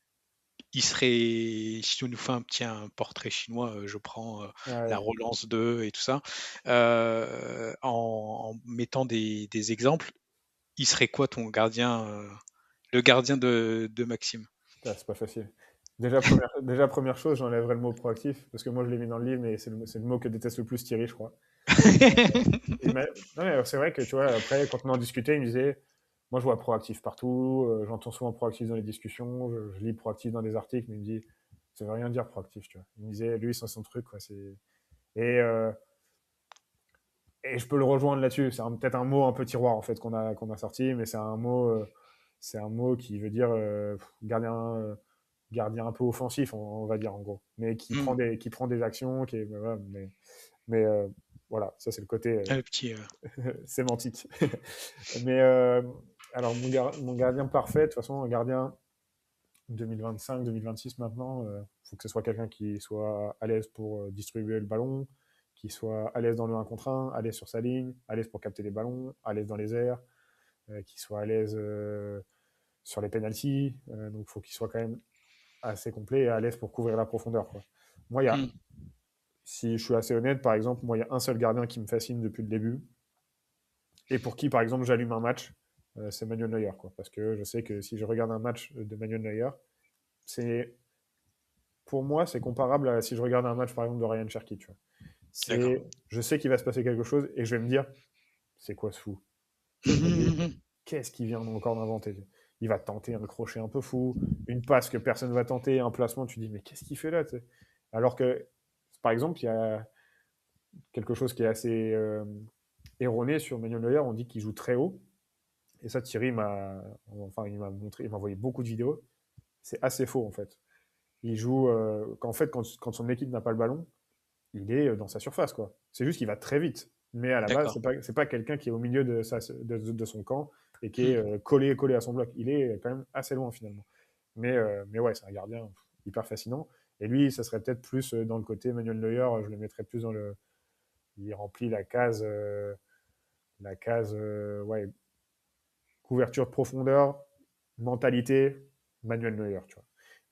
il serait, si tu nous fais un portrait chinois, je prends la Ouais. relance 2 et tout ça, en mettant des exemples, il serait quoi ton gardien, le gardien de Maxime? Putain, c'est pas facile. Déjà, première chose, j'enlèverais le mot proactif, parce que moi je l'ai mis dans le livre, mais c'est le mot que déteste le plus Thierry, je crois. Il m'a- non, mais c'est vrai que tu vois, après, quand on en discutait, il me disait, moi je vois proactif partout, j'entends souvent proactif dans les discussions, je lis proactif dans des articles, mais il me dit, ça veut rien dire proactif, tu vois. Il me disait, lui, c'est son truc, quoi. Et, euh, et je peux le rejoindre là-dessus. Peut-être un mot un peu tiroir, en fait, qu'on a sorti, mais c'est un mot qui veut dire gardien un peu offensif, on va dire, en gros. Mais Hmm, qui prend des actions, voilà, mais voilà, ça c'est le côté le petit. sémantique. Mais alors, mon gardien parfait, de toute façon, un gardien 2025, 2026 maintenant, faut que ce soit quelqu'un qui soit à l'aise pour distribuer le ballon, qui soit à l'aise dans le 1 contre 1, à l'aise sur sa ligne, à l'aise pour capter les ballons, à l'aise dans les airs, qui soit à l'aise sur les penalties. Donc, il faut qu'il soit quand même assez complet et à l'aise pour couvrir la profondeur, quoi. Moi, Hmm, si je suis assez honnête, par exemple, moi, il y a un seul gardien qui me fascine depuis le début, et pour qui, par exemple, j'allume un match, c'est Manuel Neuer, quoi. Parce que je sais que si je regarde un match de Manuel Neuer, c'est, pour moi, c'est comparable à si je regarde un match, par exemple, de Ryan Cherki, tu vois. d'accord. Je sais qu'il va se passer quelque chose et je vais me dire, c'est quoi ce fou? Tu sais, je me dis, qu'est-ce qu'il vient encore d'inventer? Il va tenter un crochet un peu fou, une passe que personne ne va tenter, un placement, tu dis, mais qu'est-ce qu'il fait là, tu sais. Alors que, par exemple, il y a quelque chose qui est assez erroné sur Manuel Neuer, on dit qu'il joue très haut. Et ça, Thierry il m'a envoyé beaucoup de vidéos. C'est assez faux, en fait. Il joue, quand son équipe n'a pas le ballon, il est dans sa surface, quoi. C'est juste qu'il va très vite. Mais à la base, D'accord. c'est pas quelqu'un qui est au milieu de son camp et qui est Hmm. collé à son bloc. Il est quand même assez loin, finalement. Mais ouais, c'est un gardien hyper fascinant. Et lui, ça serait peut-être plus dans le côté Manuel Neuer, je le mettrais plus dans le. Il remplit la case, ouais, couverture de profondeur, mentalité, Manuel Neuer, tu vois.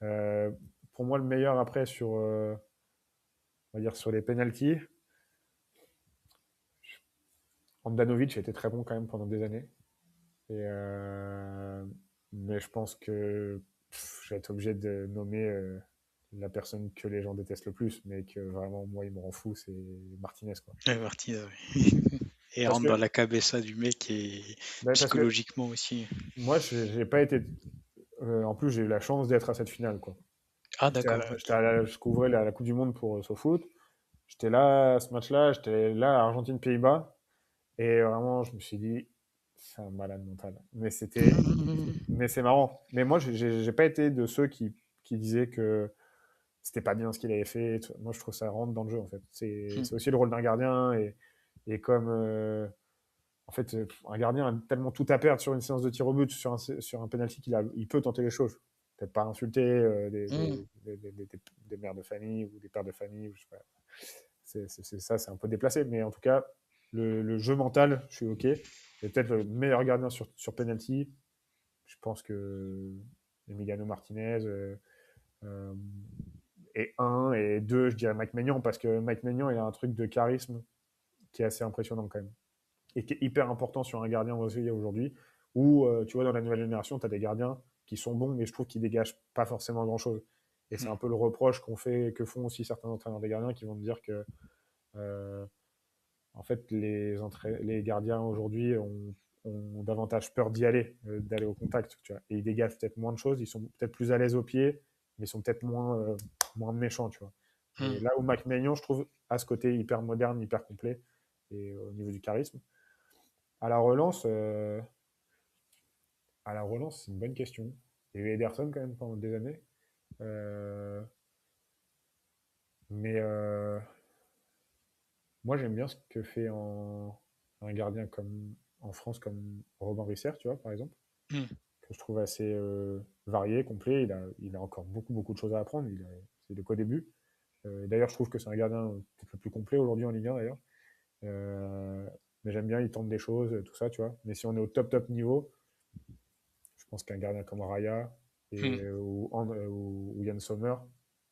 Euh, pour moi, le meilleur après on va dire sur les penalties, Handanovic a été très bon quand même pendant des années. Mais je pense que je vais être obligé de nommer la personne que les gens détestent le plus, mais que vraiment moi il me rend fou, c'est Martinez, quoi. Ouais, Martinez, oui. Et Parce rentre dans que, la cabessa du mec et parce que psychologiquement aussi. moi j'ai pas été. En plus, j'ai eu la chance d'être à cette finale, quoi. Ah d'accord. Je couvrais la Coupe du Monde pour SoFoot. J'étais là à ce match-là, j'étais là à Argentine-Pays-Bas. Et vraiment, je me suis dit, c'est un malade mental. Mais c'est marrant. Mais moi, j'ai pas été de ceux qui disaient que c'était pas bien ce qu'il avait fait. Moi, je trouve ça rentre dans le jeu, en fait. C'est aussi le rôle d'un gardien. Et comme, en fait, un gardien a tellement tout à perdre sur une séance de tir au but, sur un penalty il peut tenter les choses. Peut-être pas insulter des mères de famille ou des pères de famille, ou je sais pas. Ça, c'est un peu déplacé. Mais en tout cas, le jeu mental, je suis OK. Et peut-être le meilleur gardien sur penalty, je pense que Emiliano Martinez euh, est un, et deux, je dirais Mike Maignan, parce que Mike Maignan, il a un truc de charisme qui est assez impressionnant quand même. Et qui est hyper important sur un gardien aujourd'hui, où, tu vois, dans la nouvelle génération, tu as des gardiens qui sont bons, mais je trouve qu'ils dégagent pas forcément grand-chose. Et c'est un peu le reproche que font aussi certains entraîneurs des gardiens qui vont me dire que euh, en fait, les gardiens aujourd'hui ont davantage peur d'y aller, d'aller au contact. Tu vois. Et ils dégagent peut-être moins de choses, ils sont peut-être plus à l'aise au pied, mais ils sont peut-être moins méchants. Tu vois. Et là où Mac Maignan, je trouve, a ce côté hyper moderne, hyper complet, et au niveau du charisme. À la relance, euh, à la relance, c'est une bonne question. Il y a eu Ederson quand même pendant des années. Euh, Mais moi, j'aime bien ce que fait un gardien comme en France, comme Robin Risser, tu vois, par exemple, Hmm. que je trouve assez varié, complet. Il a encore beaucoup, beaucoup de choses à apprendre. C'est qu'au début. D'ailleurs, je trouve que c'est un gardien peut-être le plus complet aujourd'hui en Ligue 1, d'ailleurs. Euh, mais j'aime bien, il tente des choses, tout ça, tu vois. Mais si on est au top, top niveau, je pense qu'un gardien comme Raya Hmm. ou Yann Sommer,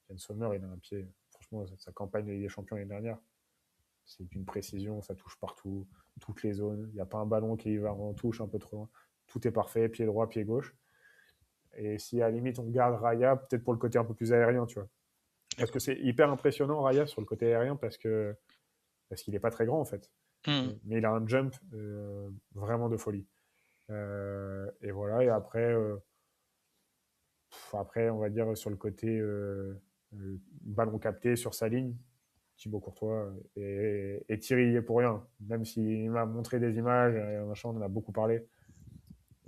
Yann Sommer, il a un pied, franchement, sa campagne de Ligue des Champions l'année dernière, c'est d'une précision, ça touche partout, toutes les zones. Il n'y a pas un ballon qui va en touche un peu trop loin. Tout est parfait, pied droit, pied gauche. Et si à la limite on garde Raya, peut-être pour le côté un peu plus aérien, tu vois. Parce que D'accord. c'est hyper impressionnant Raya sur le côté aérien parce qu'il n'est pas très grand en fait. Hmm. Mais il a un jump vraiment de folie. Et voilà, et après, on va dire sur le côté ballon capté sur sa ligne, Thibaut Courtois et Thierry y est pour rien. Même s'il m'a montré des images, machin, on en a beaucoup parlé.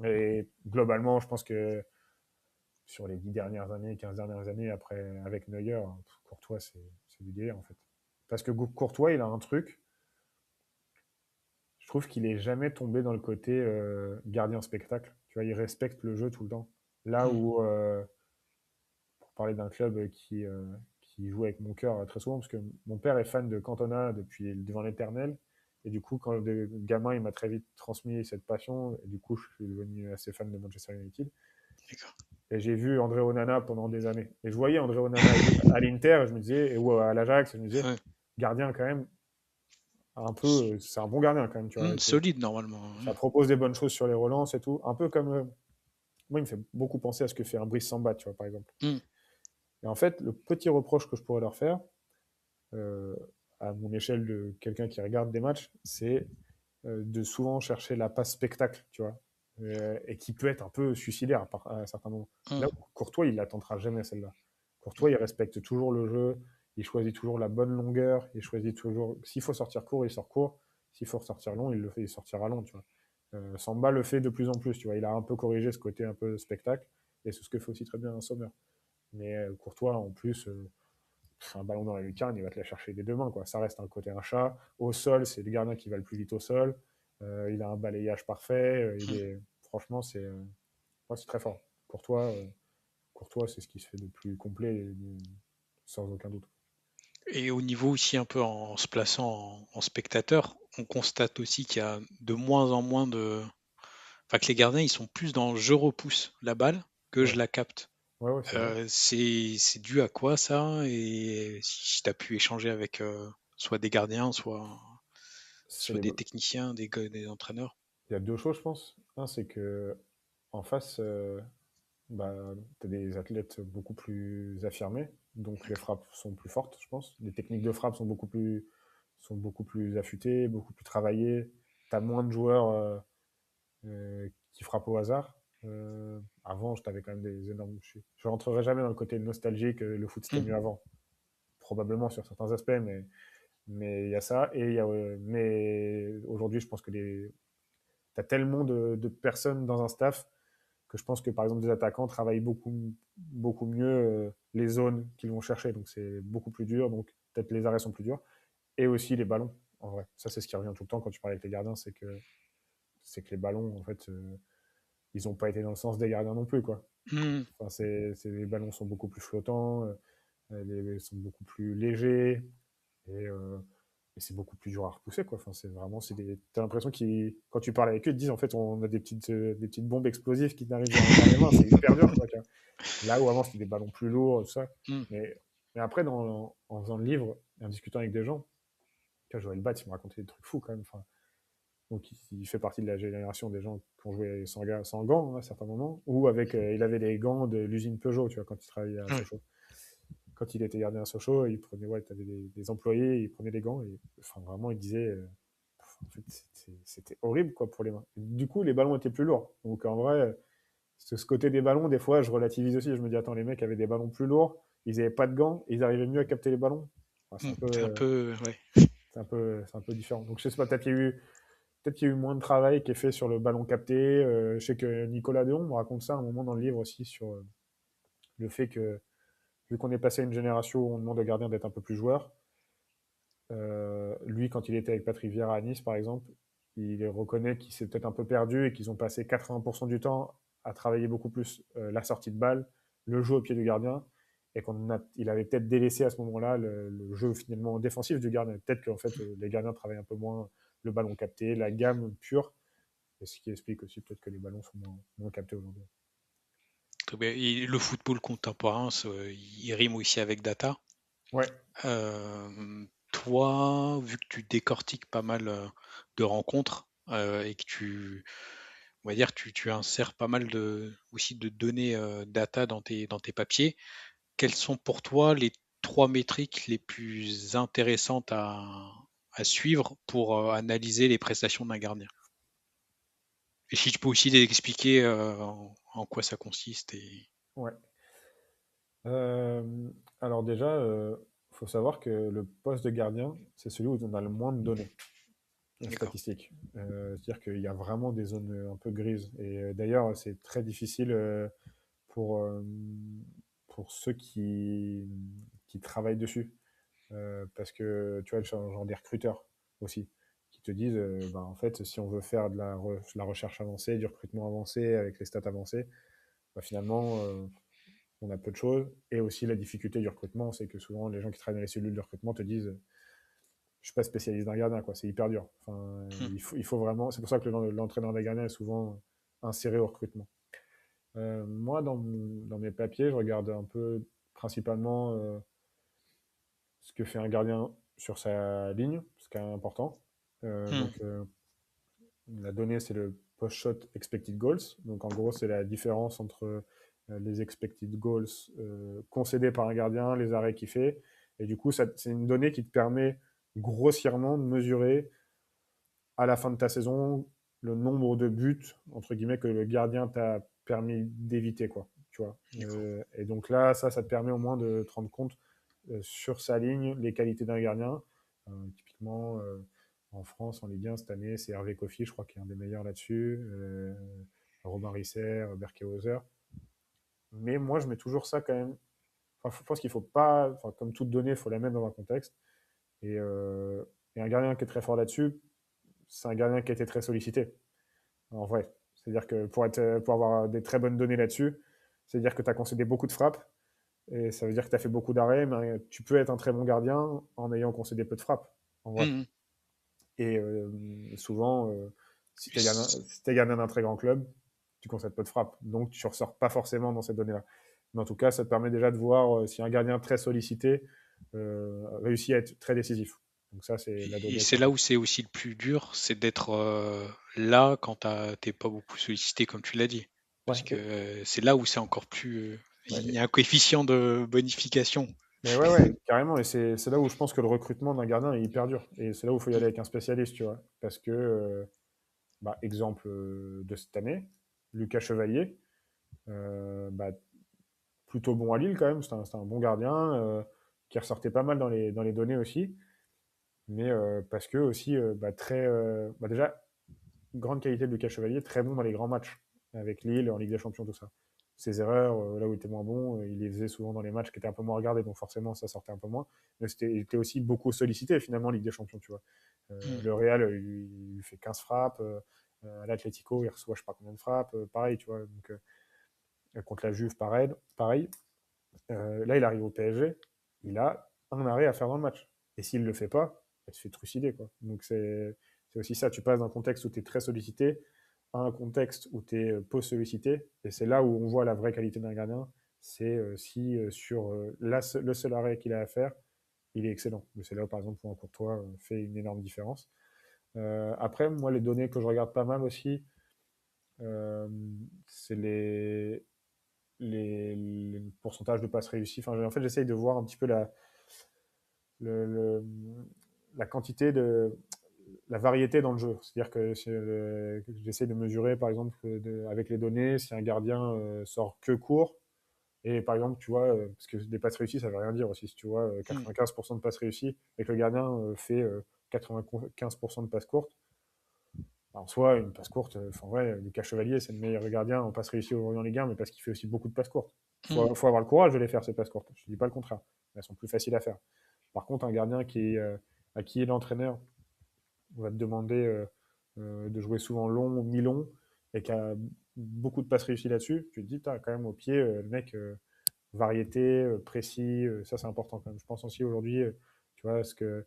Et globalement, je pense que sur les 10 dernières années, 15 dernières années, après, avec Neuer, Courtois, c'est du délire en fait. Parce que Courtois, il a un truc, je trouve qu'il est jamais tombé dans le côté gardien spectacle. Tu vois, il respecte le jeu tout le temps. Là Hmm. où, pour parler d'un club qui joue avec mon cœur très souvent, parce que mon père est fan de Cantona depuis devant l'éternel. Et du coup, quand le gamin, il m'a très vite transmis cette passion. Et du coup, je suis devenu assez fan de Manchester United. D'accord. Et j'ai vu André Onana pendant des années. Et je voyais André Onana à l'Inter, et je me disais, ou à l'Ajax, je me disais, Ouais. gardien quand même, c'est un bon gardien quand même, tu vois. Hmm. Solide normalement. Ça propose des bonnes choses sur les relances et tout. Un peu comme, moi, il me fait beaucoup penser à ce que fait un Brice Samba, tu vois, par exemple. Hmm. Et en fait, le petit reproche que je pourrais leur faire, euh, à mon échelle de quelqu'un qui regarde des matchs, c'est de souvent chercher la passe spectacle, tu vois, et qui peut être un peu suicidaire à certains moments. Hmm. Là, Courtois, il la tentera jamais celle-là. Courtois, il respecte toujours le jeu, il choisit toujours la bonne longueur, il choisit toujours. S'il faut sortir court, il sort court. S'il faut sortir long, il le fait, il sortira long, tu vois. Samba le fait de plus en plus, tu vois. Il a un peu corrigé ce côté un peu spectacle, et c'est ce que fait aussi très bien un Sommer. Mais Courtois, en plus, un ballon dans la lucarne, il va te la chercher des deux mains, quoi. Ça reste un côté un chat. Au sol, c'est le gardien qui va le plus vite au sol. Il a un balayage parfait. Hmm. Franchement, ouais, c'est très fort. Courtois, c'est ce qui se fait de plus complet, sans aucun doute. Et au niveau aussi un peu en se plaçant en spectateur, on constate aussi qu'il y a de moins en moins de... Enfin, que les gardiens, ils sont plus dans je repousse la balle que je Ouais, la capte. ouais, ouais, c'est vrai. C'est dû à quoi ça? Et si tu as pu échanger avec soit des gardiens, C'est soit les... des techniciens, des entraîneurs. Il y a deux choses, je pense. Un, c'est que en face, bah, tu as des athlètes beaucoup plus affirmés, donc les D'accord. frappes sont plus fortes, je pense. Les techniques de frappe sont beaucoup plus affûtées, beaucoup plus travaillées. Tu as moins de joueurs qui frappent au hasard. Avant, tu avais quand même des énormes. Je rentrerai jamais dans le côté nostalgique, le foot c'était Hmm. mieux avant. Probablement sur certains aspects, mais il y a ça. Mais aujourd'hui, je pense que tu as tellement de personnes dans un staff que je pense que par exemple des attaquants travaillent beaucoup, beaucoup mieux les zones qu'ils vont chercher. Donc c'est beaucoup plus dur. Donc peut-être les arrêts sont plus durs. Et aussi les ballons, en vrai. Ça, c'est ce qui revient tout le temps quand tu parles avec les gardiens, c'est que les ballons, en fait, ils n'ont pas été dans le sens des gardiens non plus, quoi. Hmm. Enfin, les ballons sont beaucoup plus flottants, sont beaucoup plus légers, et, euh, et c'est beaucoup plus dur à repousser, quoi. Enfin, t'as l'impression qu'ils, quand tu parles avec eux, ils te disent, en fait, on a des petites bombes explosives qui n'arrivent jamais dans les mains, c'est hyper dur, quoi. Là où avant, c'était des ballons plus lourds, tout ça. Hmm. Mais après, en faisant le livre et en discutant avec des gens, Joël Bat, il me racontait des trucs fous, quand même. Enfin, donc, il fait partie de la génération des gens qui ont joué sans gants, hein, à certains moments, ou il avait les gants de l'usine Peugeot, tu vois, quand il travaillait à Ouais. Sochaux. Quand il était gardien à Sochaux, il prenait, ouais, t'avais des employés, il prenait les gants, et enfin, vraiment, il disait, en fait, c'était horrible, quoi, pour les mains. Du coup, les ballons étaient plus lourds. Donc, en vrai, ce côté des ballons, des fois, je relativise aussi. Je me dis, attends, les mecs avaient des ballons plus lourds, ils n'avaient pas de gants, et ils arrivaient mieux à capter les ballons. Enfin, Hmm. C'est un peu... Ouais. c'est un peu différent. Donc, je sais pas, peut-être qu'il y a eu moins de travail qui est fait sur le ballon capté. Je sais que Nicolas Deon me raconte ça à un moment dans le livre aussi sur le fait que vu qu'on est passé à une génération où on demande aux gardiens d'être un peu plus joueurs, lui, quand il était avec Patrick Vieira à Nice, par exemple, il reconnaît qu'il s'est peut-être un peu perdu et qu'ils ont passé 80% du temps à travailler beaucoup plus la sortie de balle, le jeu au pied du gardien, et il avait peut-être délaissé à ce moment-là le jeu finalement défensif du gardien. Peut-être qu'en fait, les gardiens travaillent un peu moins le ballon capté, la gamme pure, et ce qui explique aussi peut-être que les ballons sont moins captés aujourd'hui. Très bien. Et le football contemporain, il rime aussi avec data. Ouais, Toi, vu que tu décortiques pas mal de rencontres et que on va dire, tu insères pas mal aussi de données data dans tes papiers, quelles sont pour toi les trois métriques les plus intéressantes à suivre pour analyser les prestations d'un gardien? Et si tu peux aussi expliquer en quoi ça consiste ouais. Euh, alors déjà, il faut savoir que le poste de gardien, c'est celui où on a le moins de données D'accord. statistiques. C'est-à-dire qu'il y a vraiment des zones un peu grises. Et d'ailleurs, c'est très difficile pour, euh, pour ceux qui travaillent dessus. Parce que tu vois, le genre des recruteurs aussi, qui te disent, bah, en fait, si on veut faire de la recherche avancée, du recrutement avancé avec les stats avancées, bah, finalement, on a peu de choses. Et aussi, la difficulté du recrutement, c'est que souvent, les gens qui travaillent dans les cellules de recrutement te disent, je suis pas spécialiste d'un gardien, quoi. C'est hyper dur. Enfin, Hmm. il faut vraiment. C'est pour ça que l'entraîneur des gardiens est souvent inséré au recrutement. Moi, dans mes papiers, je regarde un peu principalement ce que fait un gardien sur sa ligne, ce qui est important. Hmm. La donnée, c'est le post-shot expected goals. Donc, en gros, c'est la différence entre les expected goals concédés par un gardien, les arrêts qu'il fait. Et du coup, c'est une donnée qui te permet grossièrement de mesurer à la fin de ta saison le nombre de buts, entre guillemets, que le gardien t'a permis d'éviter, quoi. Tu vois. D'accord. Et donc là, ça te permet au moins de te rendre compte sur sa ligne les qualités d'un gardien. Typiquement, en France, en Ligue 1, cette année, c'est Hervé Kofi, je crois, qui est un des meilleurs là-dessus. Robin Risser, Berkehauser. Mais moi, je mets toujours ça quand même. Enfin, je pense qu'il faut pas, enfin, comme toute donnée, il faut la mettre dans un contexte. Et, euh, et un gardien qui est très fort là-dessus, c'est un gardien qui a été très sollicité, en vrai. C'est-à-dire que pour avoir des très bonnes données là-dessus, c'est-à-dire que tu as concédé beaucoup de frappes, et ça veut dire que tu as fait beaucoup d'arrêts, mais tu peux être un très bon gardien en ayant concédé peu de frappes, en vrai. Hmm. Et souvent, si tu es gardien, Hmm. si t'es gardien d'un très grand club, tu concèdes peu de frappes. Donc, tu ne ressors pas forcément dans ces données-là. Mais en tout cas, ça te permet déjà de voir si un gardien très sollicité réussit à être très décisif. Donc ça, c'est la Et donnée qui c'est est là où importante. c'est aussi le plus dur, c'est d'être là quand t'es pas beaucoup sollicité, comme tu l'as dit. Parce Ouais, que c'est là où c'est encore plus. Il y ouais. a un coefficient de bonification. Mais ouais, ouais, carrément. Et c'est là où je pense que le recrutement d'un gardien est hyper dur. Et c'est là où il faut y aller avec un spécialiste, tu vois. Parce que, bah, exemple de cette année, Lucas Chevalier, bah, plutôt bon à Lille quand même. C'est un bon gardien qui ressortait pas mal dans les données aussi. Mais parce que aussi, bah, bah, déjà, grande qualité de Lucas Chevalier, très bon dans les grands matchs, avec Lille, en Ligue des Champions, tout ça. Ses erreurs, là où il était moins bon, il les faisait souvent dans les matchs qui étaient un peu moins regardés, donc forcément ça sortait un peu moins. Mais il était aussi beaucoup sollicité finalement en Ligue des Champions, tu vois. Hmm. Le Real, il lui fait 15 frappes, à l'Atlético, il reçoit je sais pas combien de frappes, pareil, tu vois. Donc, contre la Juve, pareil. Pareil. Là, il arrive au PSG, il a un arrêt à faire dans le match. Et s'il ne le fait pas, il se fait trucider, quoi. Donc c'est aussi ça, tu passes d'un contexte où tu es très sollicité à un contexte où tu es peu sollicité, et c'est là où on voit la vraie qualité d'un gardien, c'est si sur le seul arrêt qu'il a à faire, il est excellent. Mais c'est là où, par exemple, pour un Courtois, fait une énorme différence. Après, moi, les données que je regarde pas mal aussi, euh, c'est les pourcentages de passes réussies. Enfin, en fait, j'essaye de voir un petit peu le- le- la quantité la variété dans le jeu. C'est-à-dire que j'essaie de mesurer, par exemple, avec les données, si un gardien sort que court, et par exemple, tu vois, parce que des passes réussies, ça veut rien dire aussi. Si tu vois Hmm. 95% de passes réussies et que le gardien fait 95% de passes courtes, bah, en soi, une passe courte, en vrai, Lucas Chevalier, c'est le meilleur gardien en passes réussies aujourd'hui en Ligue 1, mais parce qu'il fait aussi beaucoup de passes courtes. Hmm. Faut avoir le courage de les faire, ces passes courtes. Je ne dis pas le contraire. Elles sont plus faciles à faire. Par contre, un gardien à qui l'entraîneur va te demander de jouer souvent long ou mi-long et qui a beaucoup de passes réussies là-dessus, tu te dis, as quand même au pied, le mec, variété, précis, ça c'est important quand même. Je pense aussi aujourd'hui, tu vois, ce que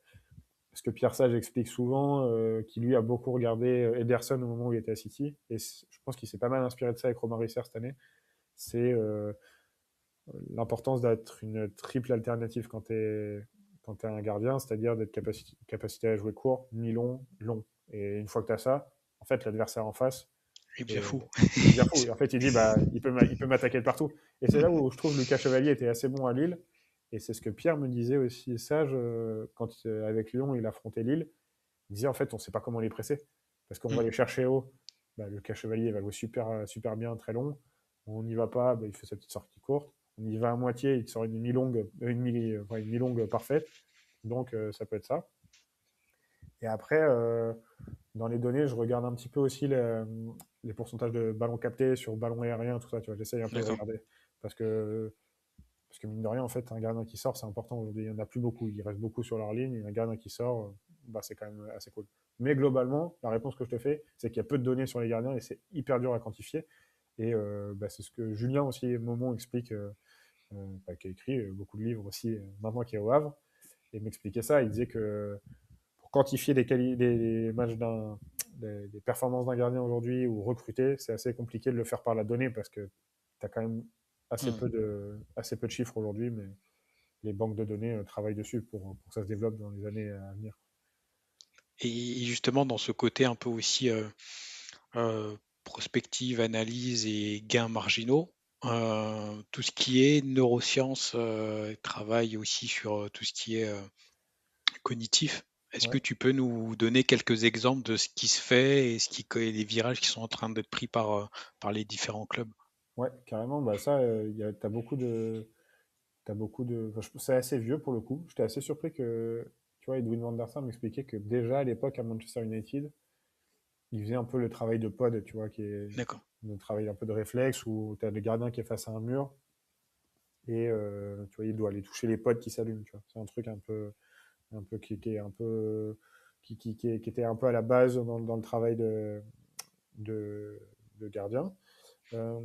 Pierre Sage explique souvent, qui lui a beaucoup regardé Ederson au moment où il était à City, et je pense qu'il s'est pas mal inspiré de ça avec Romain Risser cette année, c'est l'importance d'être une triple alternative quand tu es un gardien, c'est-à-dire d'être capacité à jouer court, mi-long, long. Et une fois que tu as ça, en fait, l'adversaire en face, Il devient euh, fou. il devient fou. Et en fait, il dit, bah, il peut m'attaquer de partout. Et c'est là où je trouve Lucas Chevalier était assez bon à Lille. Et c'est ce que Pierre me disait aussi, Sage, quand avec Lyon, il affrontait Lille. Il disait, en fait, on ne sait pas comment les presser. Parce qu'on va les chercher haut. Bah, Lucas Chevalier va jouer super bien, très long. On n'y va pas, bah, il fait sa petite sortie courte. On y va à moitié, il te sort une mi-longue, une mi-longue parfaite. Donc, ça peut être ça. Et après, dans les données, je regarde un petit peu aussi les pourcentages de ballons captés sur ballons aériens, tout ça. Tu vois, j'essaye un peu de D'accord. regarder. Parce que, parce que mine de rien, en fait, un gardien qui sort, c'est important aujourd'hui. Il n'y en a plus beaucoup. Il reste beaucoup sur leur ligne. Et un gardien qui sort, bah, c'est quand même assez cool. Mais globalement, la réponse que je te fais, c'est qu'il y a peu de données sur les gardiens et c'est hyper dur à quantifier. Et bah, c'est ce que Julien aussi, Momon, explique, bah, qui a écrit beaucoup de livres aussi, maintenant qu'il est au Havre, et m'expliquait ça. Il disait que pour quantifier les matchs des performances d'un gardien aujourd'hui ou recruter, c'est assez compliqué de le faire par la donnée parce que tu as quand même Hmm. assez peu de chiffres aujourd'hui, mais les banques de données travaillent dessus pour que ça se développe dans les années à venir. Et justement, dans ce côté un peu aussi euh, prospective, analyse et gains marginaux, tout ce qui est neurosciences travaille aussi sur tout ce qui est cognitif. Est-ce que Ouais, tu peux nous donner quelques exemples de ce qui se fait et et les virages qui sont en train d'être pris par les différents clubs? ouais, carrément. Bah ça, t'as beaucoup de. Enfin, c'est assez vieux pour le coup. J'étais assez surpris que, tu vois, Edwin van der Sar m'expliquait que déjà à l'époque à Manchester United, il faisait un peu le travail de pod, tu vois, qui est D'accord. le travail un peu de réflexe où tu as le gardien qui est face à un mur et tu vois, il doit aller toucher les pods qui s'allument, tu vois. C'est un truc un peu qui est un peu qui était un peu à la base dans le travail de, de gardien. Euh,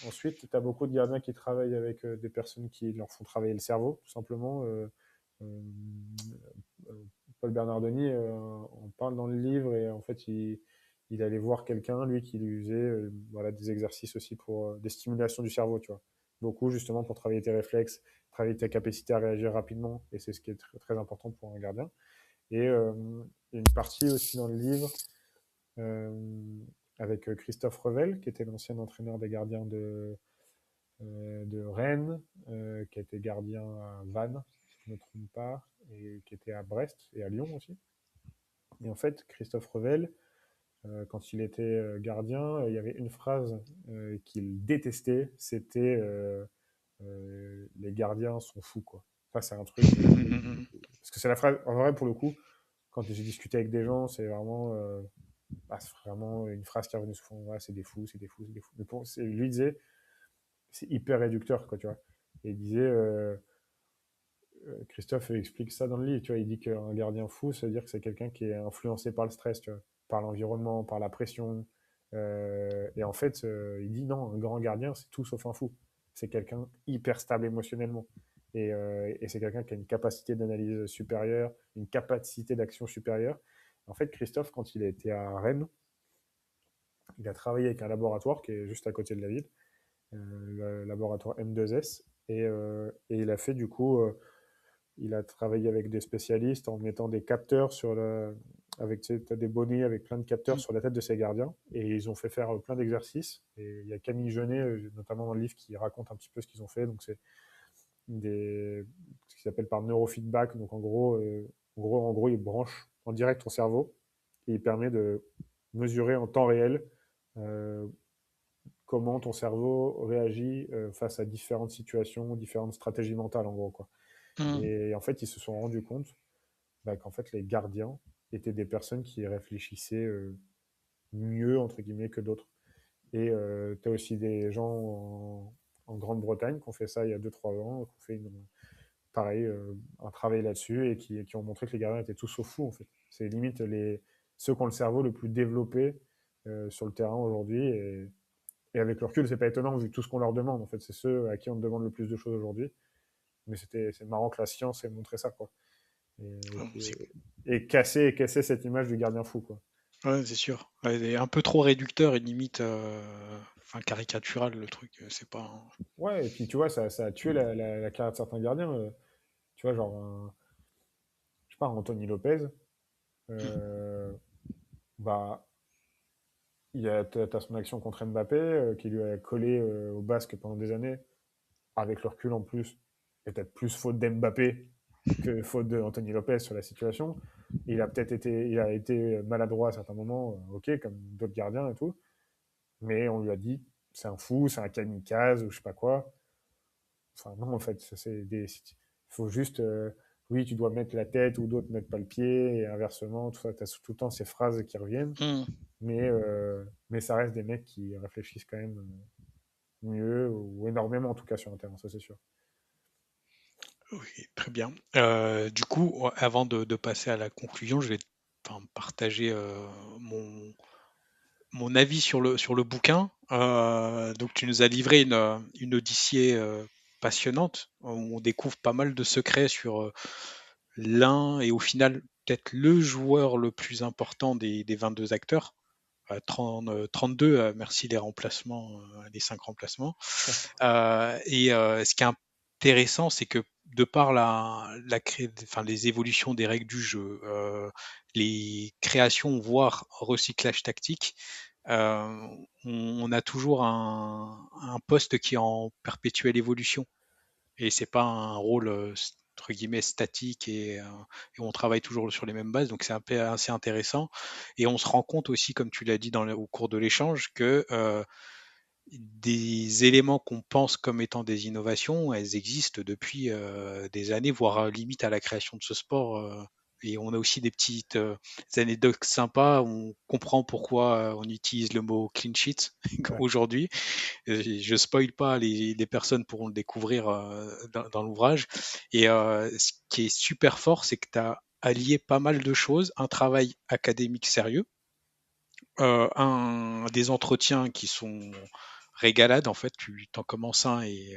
Ensuite, tu as beaucoup de gardiens qui travaillent avec des personnes qui leur font travailler le cerveau, tout simplement. Euh, euh, Paul Bernardoni en parle dans le livre et en fait, il allait voir quelqu'un, lui, qui lui faisait voilà, des exercices aussi pour des stimulations du cerveau, tu vois. Beaucoup, justement, pour travailler tes réflexes, travailler ta capacité à réagir rapidement, et c'est ce qui est très important pour un gardien. Et une partie aussi dans le livre euh, avec Christophe Revel, qui était l'ancien entraîneur des gardiens de Rennes, qui était gardien à Vannes, si je ne me trompe pas, et qui était à Brest et à Lyon aussi. Et en fait, Christophe Revel, quand il était gardien, il y avait une phrase qu'il détestait, c'était les gardiens sont fous, quoi. Ça, c'est un truc. Parce que c'est la phrase, en vrai, pour le coup, quand j'ai discuté avec des gens, c'est vraiment une phrase qui revenait souvent. Ouais, c'est des fous, c'est des fous, c'est des fous. Mais lui disait, c'est hyper réducteur, quoi, tu vois. Et il disait, Christophe explique ça dans le livre, tu vois, il dit qu'un gardien fou, ça veut dire que c'est quelqu'un qui est influencé par le stress, tu vois, par l'environnement, par la pression. Et en fait, il dit non, un grand gardien, c'est tout sauf un fou. C'est quelqu'un hyper stable émotionnellement. Et c'est quelqu'un qui a une capacité d'analyse supérieure, une capacité d'action supérieure. En fait, Christophe, quand il a été à Rennes, il a travaillé avec un laboratoire qui est juste à côté de la ville, le laboratoire M2S, et il a fait du coup il a travaillé avec des spécialistes en mettant des capteurs avec tu sais, des bonnets avec plein de capteurs sur la tête de ces gardiens. Et ils ont fait faire plein d'exercices. Et il y a Camille Jeunet, notamment dans le livre, qui raconte un petit peu ce qu'ils ont fait. Donc c'est ce qui s'appelle par neurofeedback. Donc en gros, il branche en direct ton cerveau et il permet de mesurer en temps réel euh, comment ton cerveau réagit face à différentes situations, différentes stratégies mentales, en gros, quoi. Hmm. Et en fait, ils se sont rendus compte bah, qu'en fait, les gardiens étaient des personnes qui réfléchissaient mieux, entre guillemets, que d'autres. Et tu as aussi des gens en Grande-Bretagne, qui ont fait ça il y a 2-3 ans, qui ont fait pareil, un travail là-dessus et qui ont montré que les gardiens étaient tous au fou, en fait. C'est limite ceux qui ont le cerveau le plus développé sur le terrain aujourd'hui. Et avec le recul, c'est pas étonnant vu tout ce qu'on leur demande. En fait, c'est ceux à qui on demande le plus de choses aujourd'hui. Mais c'est marrant que la science ait montré ça, quoi. Et, C'est et casser cette image du gardien fou, quoi. ouais, c'est sûr. Ouais, il est un peu trop réducteur et limite enfin, caricatural le truc. C'est pas. Ouais, et puis tu vois, ça a tué la carrière de certains gardiens. Tu vois, genre, je sais pas, Anthony Lopez, euh, bah, t'as son action contre Mbappé qui lui a collé au basque pendant des années, avec le recul en plus, et peut-être plus faute d'Mbappé que faute de Anthony Lopez sur la situation. Il a été maladroit à certains moments, ok, comme d'autres gardiens et tout, mais on lui a dit, c'est un fou, c'est un kamikaze ou je sais pas quoi. Enfin, non, en fait, il faut juste, oui, tu dois mettre la tête ou d'autres mettent pas le pied, et inversement, tout ça, tu as tout le temps ces phrases qui reviennent, Hmm. mais ça reste des mecs qui réfléchissent quand même mieux, ou énormément en tout cas sur un terrain, ça c'est sûr. Oui, très bien. Du coup, avant de passer à la conclusion, je vais enfin, partager mon avis sur le bouquin. Donc, tu nous as livré une odyssée passionnante. On découvre pas mal de secrets sur l'un et au final, peut-être le joueur le plus important des 22 acteurs. 32, merci les remplacements, les 5 remplacements. Ce qui est intéressant, c'est que de par enfin, les évolutions des règles du jeu, les créations, voire recyclage tactique, euh, on a toujours un poste qui est en perpétuelle évolution. Et c'est pas un rôle entre guillemets statique et on travaille toujours sur les mêmes bases, donc c'est un peu assez intéressant. Et on se rend compte aussi, comme tu l'as dit au cours de l'échange, que des éléments qu'on pense comme étant des innovations, elles existent depuis des années, voire limite à la création de ce sport. Et on a aussi des petites anecdotes sympas. On comprend pourquoi on utilise le mot clean sheet Ouais. aujourd'hui. Je spoil pas, les personnes pourront le découvrir dans l'ouvrage. Et ce qui est super fort, c'est que tu as allié pas mal de choses, un travail académique sérieux, des entretiens qui sont régalades, en fait, tu t'en commences un et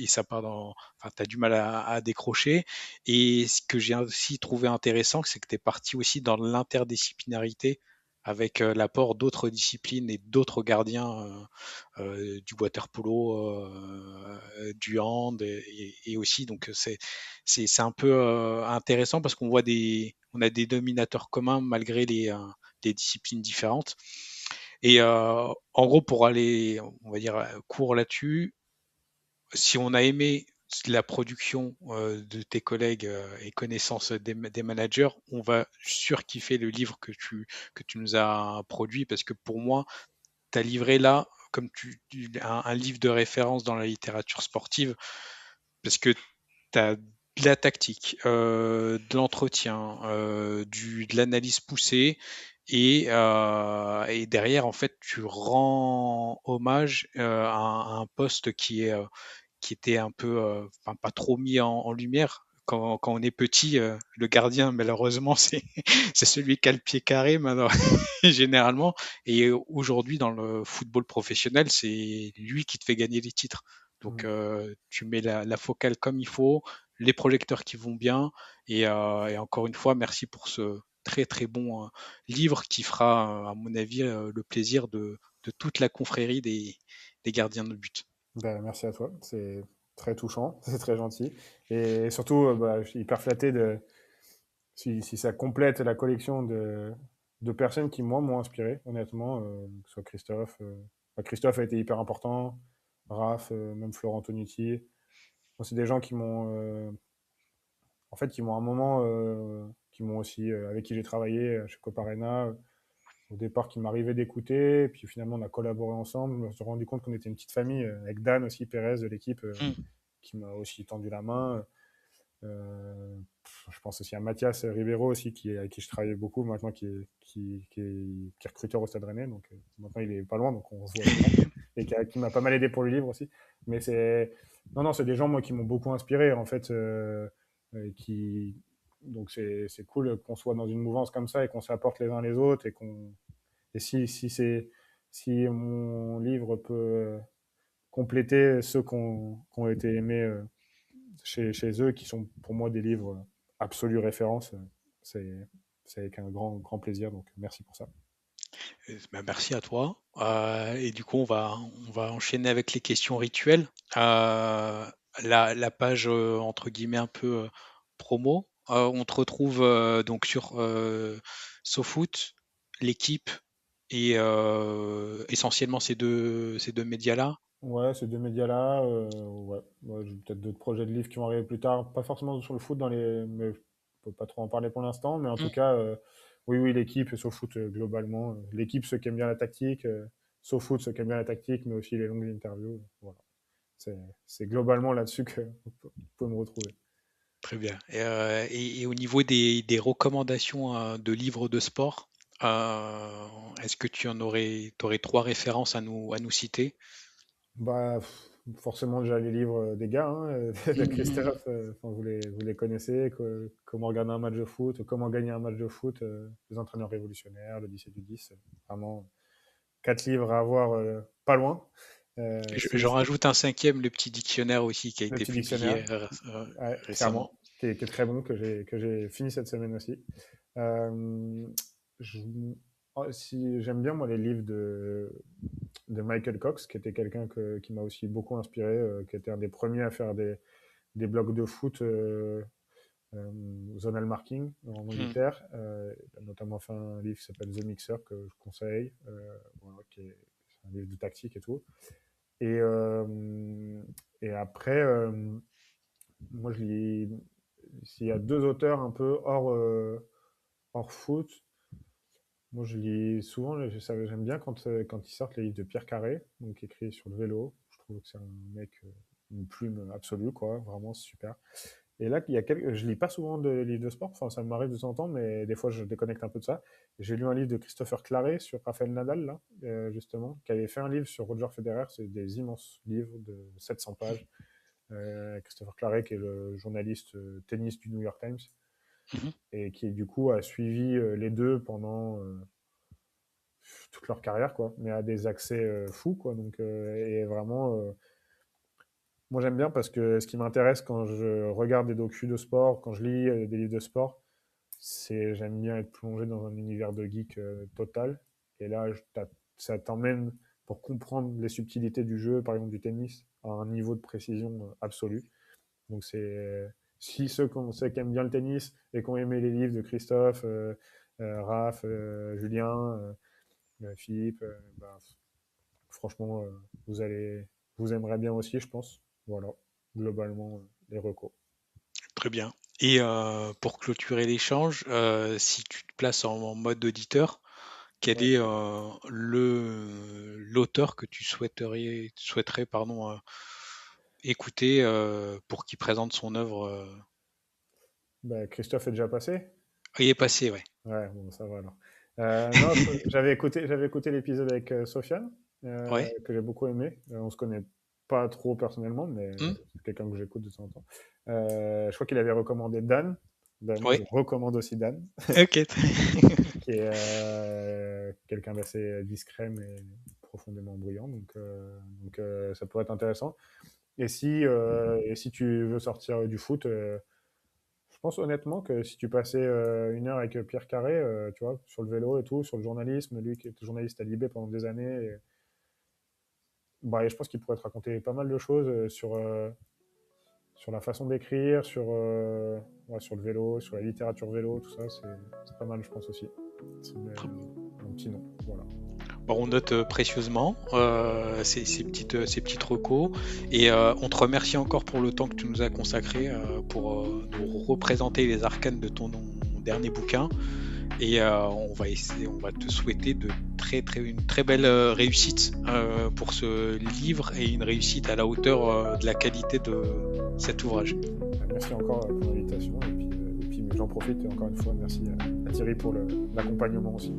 ça part dans. Enfin, tu as du mal à décrocher. Et ce que j'ai aussi trouvé intéressant, c'est que tu es parti aussi dans l'interdisciplinarité avec l'apport d'autres disciplines et d'autres gardiens du water polo, du hand et aussi donc c'est un peu intéressant parce qu'on voit on a des dominateurs communs malgré les disciplines différentes. Et en gros, pour aller, on va dire, court là-dessus, si on a aimé la production de tes collègues et connaissance des managers, on va surkiffer le livre que tu nous as produit parce que pour moi, tu as livré là comme un livre de référence dans la littérature sportive parce que tu as de la tactique, de l'entretien, de l'analyse poussée et derrière, en fait, tu rends hommage à un poste qui était un peu, enfin, pas trop mis en lumière. Quand on est petit, le gardien, malheureusement, c'est celui qui a le pied carré, généralement. Et aujourd'hui, dans le football professionnel, c'est lui qui te fait gagner les titres. Donc, Mm. tu mets la focale comme il faut, les projecteurs qui vont bien. Et encore une fois, merci pour ce très très bon livre qui fera, à mon avis, le plaisir de toute la confrérie des gardiens de but. Ben, merci à toi, c'est très touchant, c'est très gentil. Et surtout, bah, je suis hyper flatté si ça complète la collection de personnes qui, moi, m'ont inspiré, honnêtement, que ce soit Christophe. Bah, Christophe a été hyper important, Raph, même Florent Tonucci. Bon, c'est des gens en fait, qui m'ont un moment, qui m'ont aussi, avec qui j'ai travaillé chez Coparena, au départ, qui m'arrivait d'écouter, et puis finalement, on a collaboré ensemble. Je me suis rendu compte qu'on était une petite famille, avec Dan aussi, Pérez de l'équipe, Mm. qui m'a aussi tendu la main. Je pense aussi à Mathias Rivero aussi, avec qui je travaillais beaucoup, maintenant qui est recruteur au Stade Rennais. Donc maintenant, il est pas loin, donc on se voit souvent. et qui m'a pas mal aidé pour le livre aussi. Mais non, c'est des gens moi qui m'ont beaucoup inspiré en fait, qui donc c'est cool qu'on soit dans une mouvance comme ça et qu'on s'apporte les uns les autres et si mon livre peut compléter ceux qui ont été aimés chez eux, qui sont pour moi des livres absolues références, c'est c'est avec un grand plaisir. Donc merci pour ça. Ben, merci à toi. Et du coup, on va enchaîner avec les questions rituelles. La page entre guillemets un peu promo. On te retrouve donc sur SoFoot, l'équipe et essentiellement ces deux médias-là. Ouais, ces deux médias-là, ouais. Ouais, j'ai peut-être d'autres projets de livres qui vont arriver plus tard, pas forcément sur le foot, mais je peux pas trop en parler pour l'instant, mais en tout Mm. cas, oui, l'équipe, SoFoot globalement, l'équipe, ceux qui aiment bien la tactique, SoFoot, ceux qui aiment bien la tactique, mais aussi les longues interviews, voilà. C'est c'est globalement là-dessus que vous pouvez me retrouver. Très bien. Et au niveau des recommandations de livres de sport, est-ce que t'aurais trois références à nous citer? Bah, forcément déjà les livres des gars, hein, de Mhm. Christophe, enfin, vous les connaissez, comment regarder un match de foot, comment gagner un match de foot, les entraîneurs révolutionnaires, le 10 et du 10, vraiment quatre livres à avoir pas loin. J'en rajoute un cinquième, le petit dictionnaire aussi, qui a Le été petit dictionnaire, publié ouais, récemment. clairement, qui est très bon, que j'ai fini cette semaine aussi. Euh, je- si, j'aime bien moi les livres de Michael Cox, qui était quelqu'un qui m'a aussi beaucoup inspiré, qui était un des premiers à faire des blogs de foot zonal marking en Hmm. Angleterre. Il a notamment fait un livre qui s'appelle The Mixer que je conseille, voilà, c'est un livre de tactique et tout. Et, euh, et après, moi je lis, s'il y a deux auteurs un peu hors foot, moi je lis souvent, j'aime bien quand ils sortent les livres de Pierre Carré, donc écrit sur le vélo. Je trouve que c'est un mec, une plume absolue, quoi, vraiment c'est super. Et là, je lis pas souvent de livres de sport, enfin ça m'arrive de temps en temps, mais des fois je déconnecte un peu de ça. J'ai lu un livre de Christopher Claret sur Rafael Nadal, là, justement, qui avait fait un livre sur Roger Federer, c'est des immenses livres de 700 pages. Christopher Claret, qui est le journaliste tennis du New York Times, Mhm. et qui du coup a suivi les deux pendant toute leur carrière, quoi, mais à des accès fous, quoi. Donc, et vraiment, moi j'aime bien parce que ce qui m'intéresse quand je regarde des docus de sport, quand je lis des livres de sport, j'aime bien être plongé dans un univers de geek total. Et là, ça t'emmène pour comprendre les subtilités du jeu, par exemple du tennis, à un niveau de précision absolu. Donc si ceux qui aiment bien le tennis et qui ont aimé les livres de Christophe, Raph, Julien, Philippe, bah, franchement, vous aimerez bien aussi, je pense. Voilà, globalement, les recos. Très bien. Et pour clôturer l'échange, si tu te places en mode auditeur, quel Ouais. est l'auteur que tu souhaiterais pardon, écouter pour qu'il présente son œuvre Bah, Christophe est déjà passé. il est passé, ouais. Ouais, bon, ça va alors. Non, j'avais écouté l'épisode avec Sofiane, Ouais. que j'ai beaucoup aimé. On se connaît pas trop personnellement, mais Hmm. c'est quelqu'un que j'écoute de temps en temps. Je crois qu'il avait recommandé Dan. Ben, moi, je Ouais. recommande aussi Dan, Ok. qui est quelqu'un d'assez discret mais profondément brillant. Donc ça pourrait être intéressant. Et si tu veux sortir du foot, je pense honnêtement que si tu passais une heure avec Pierre Carré, tu vois, sur le vélo et tout, sur le journalisme, lui qui était journaliste à Libé pendant des années, bah, et je pense qu'il pourrait te raconter pas mal de choses sur la façon d'écrire, ouais, sur le vélo, sur la littérature vélo, tout ça, c'est pas mal, je pense aussi. C'est un petit nom, voilà. Bon, on note précieusement ces petites recos et on te remercie encore pour le temps que tu nous as consacré pour nous représenter les arcanes de ton dernier bouquin et on va te souhaiter une très belle réussite pour ce livre et une réussite à la hauteur de la qualité de cet ouvrage. Merci encore pour l'invitation, et puis j'en profite encore une fois, merci à Thierry pour l'accompagnement aussi.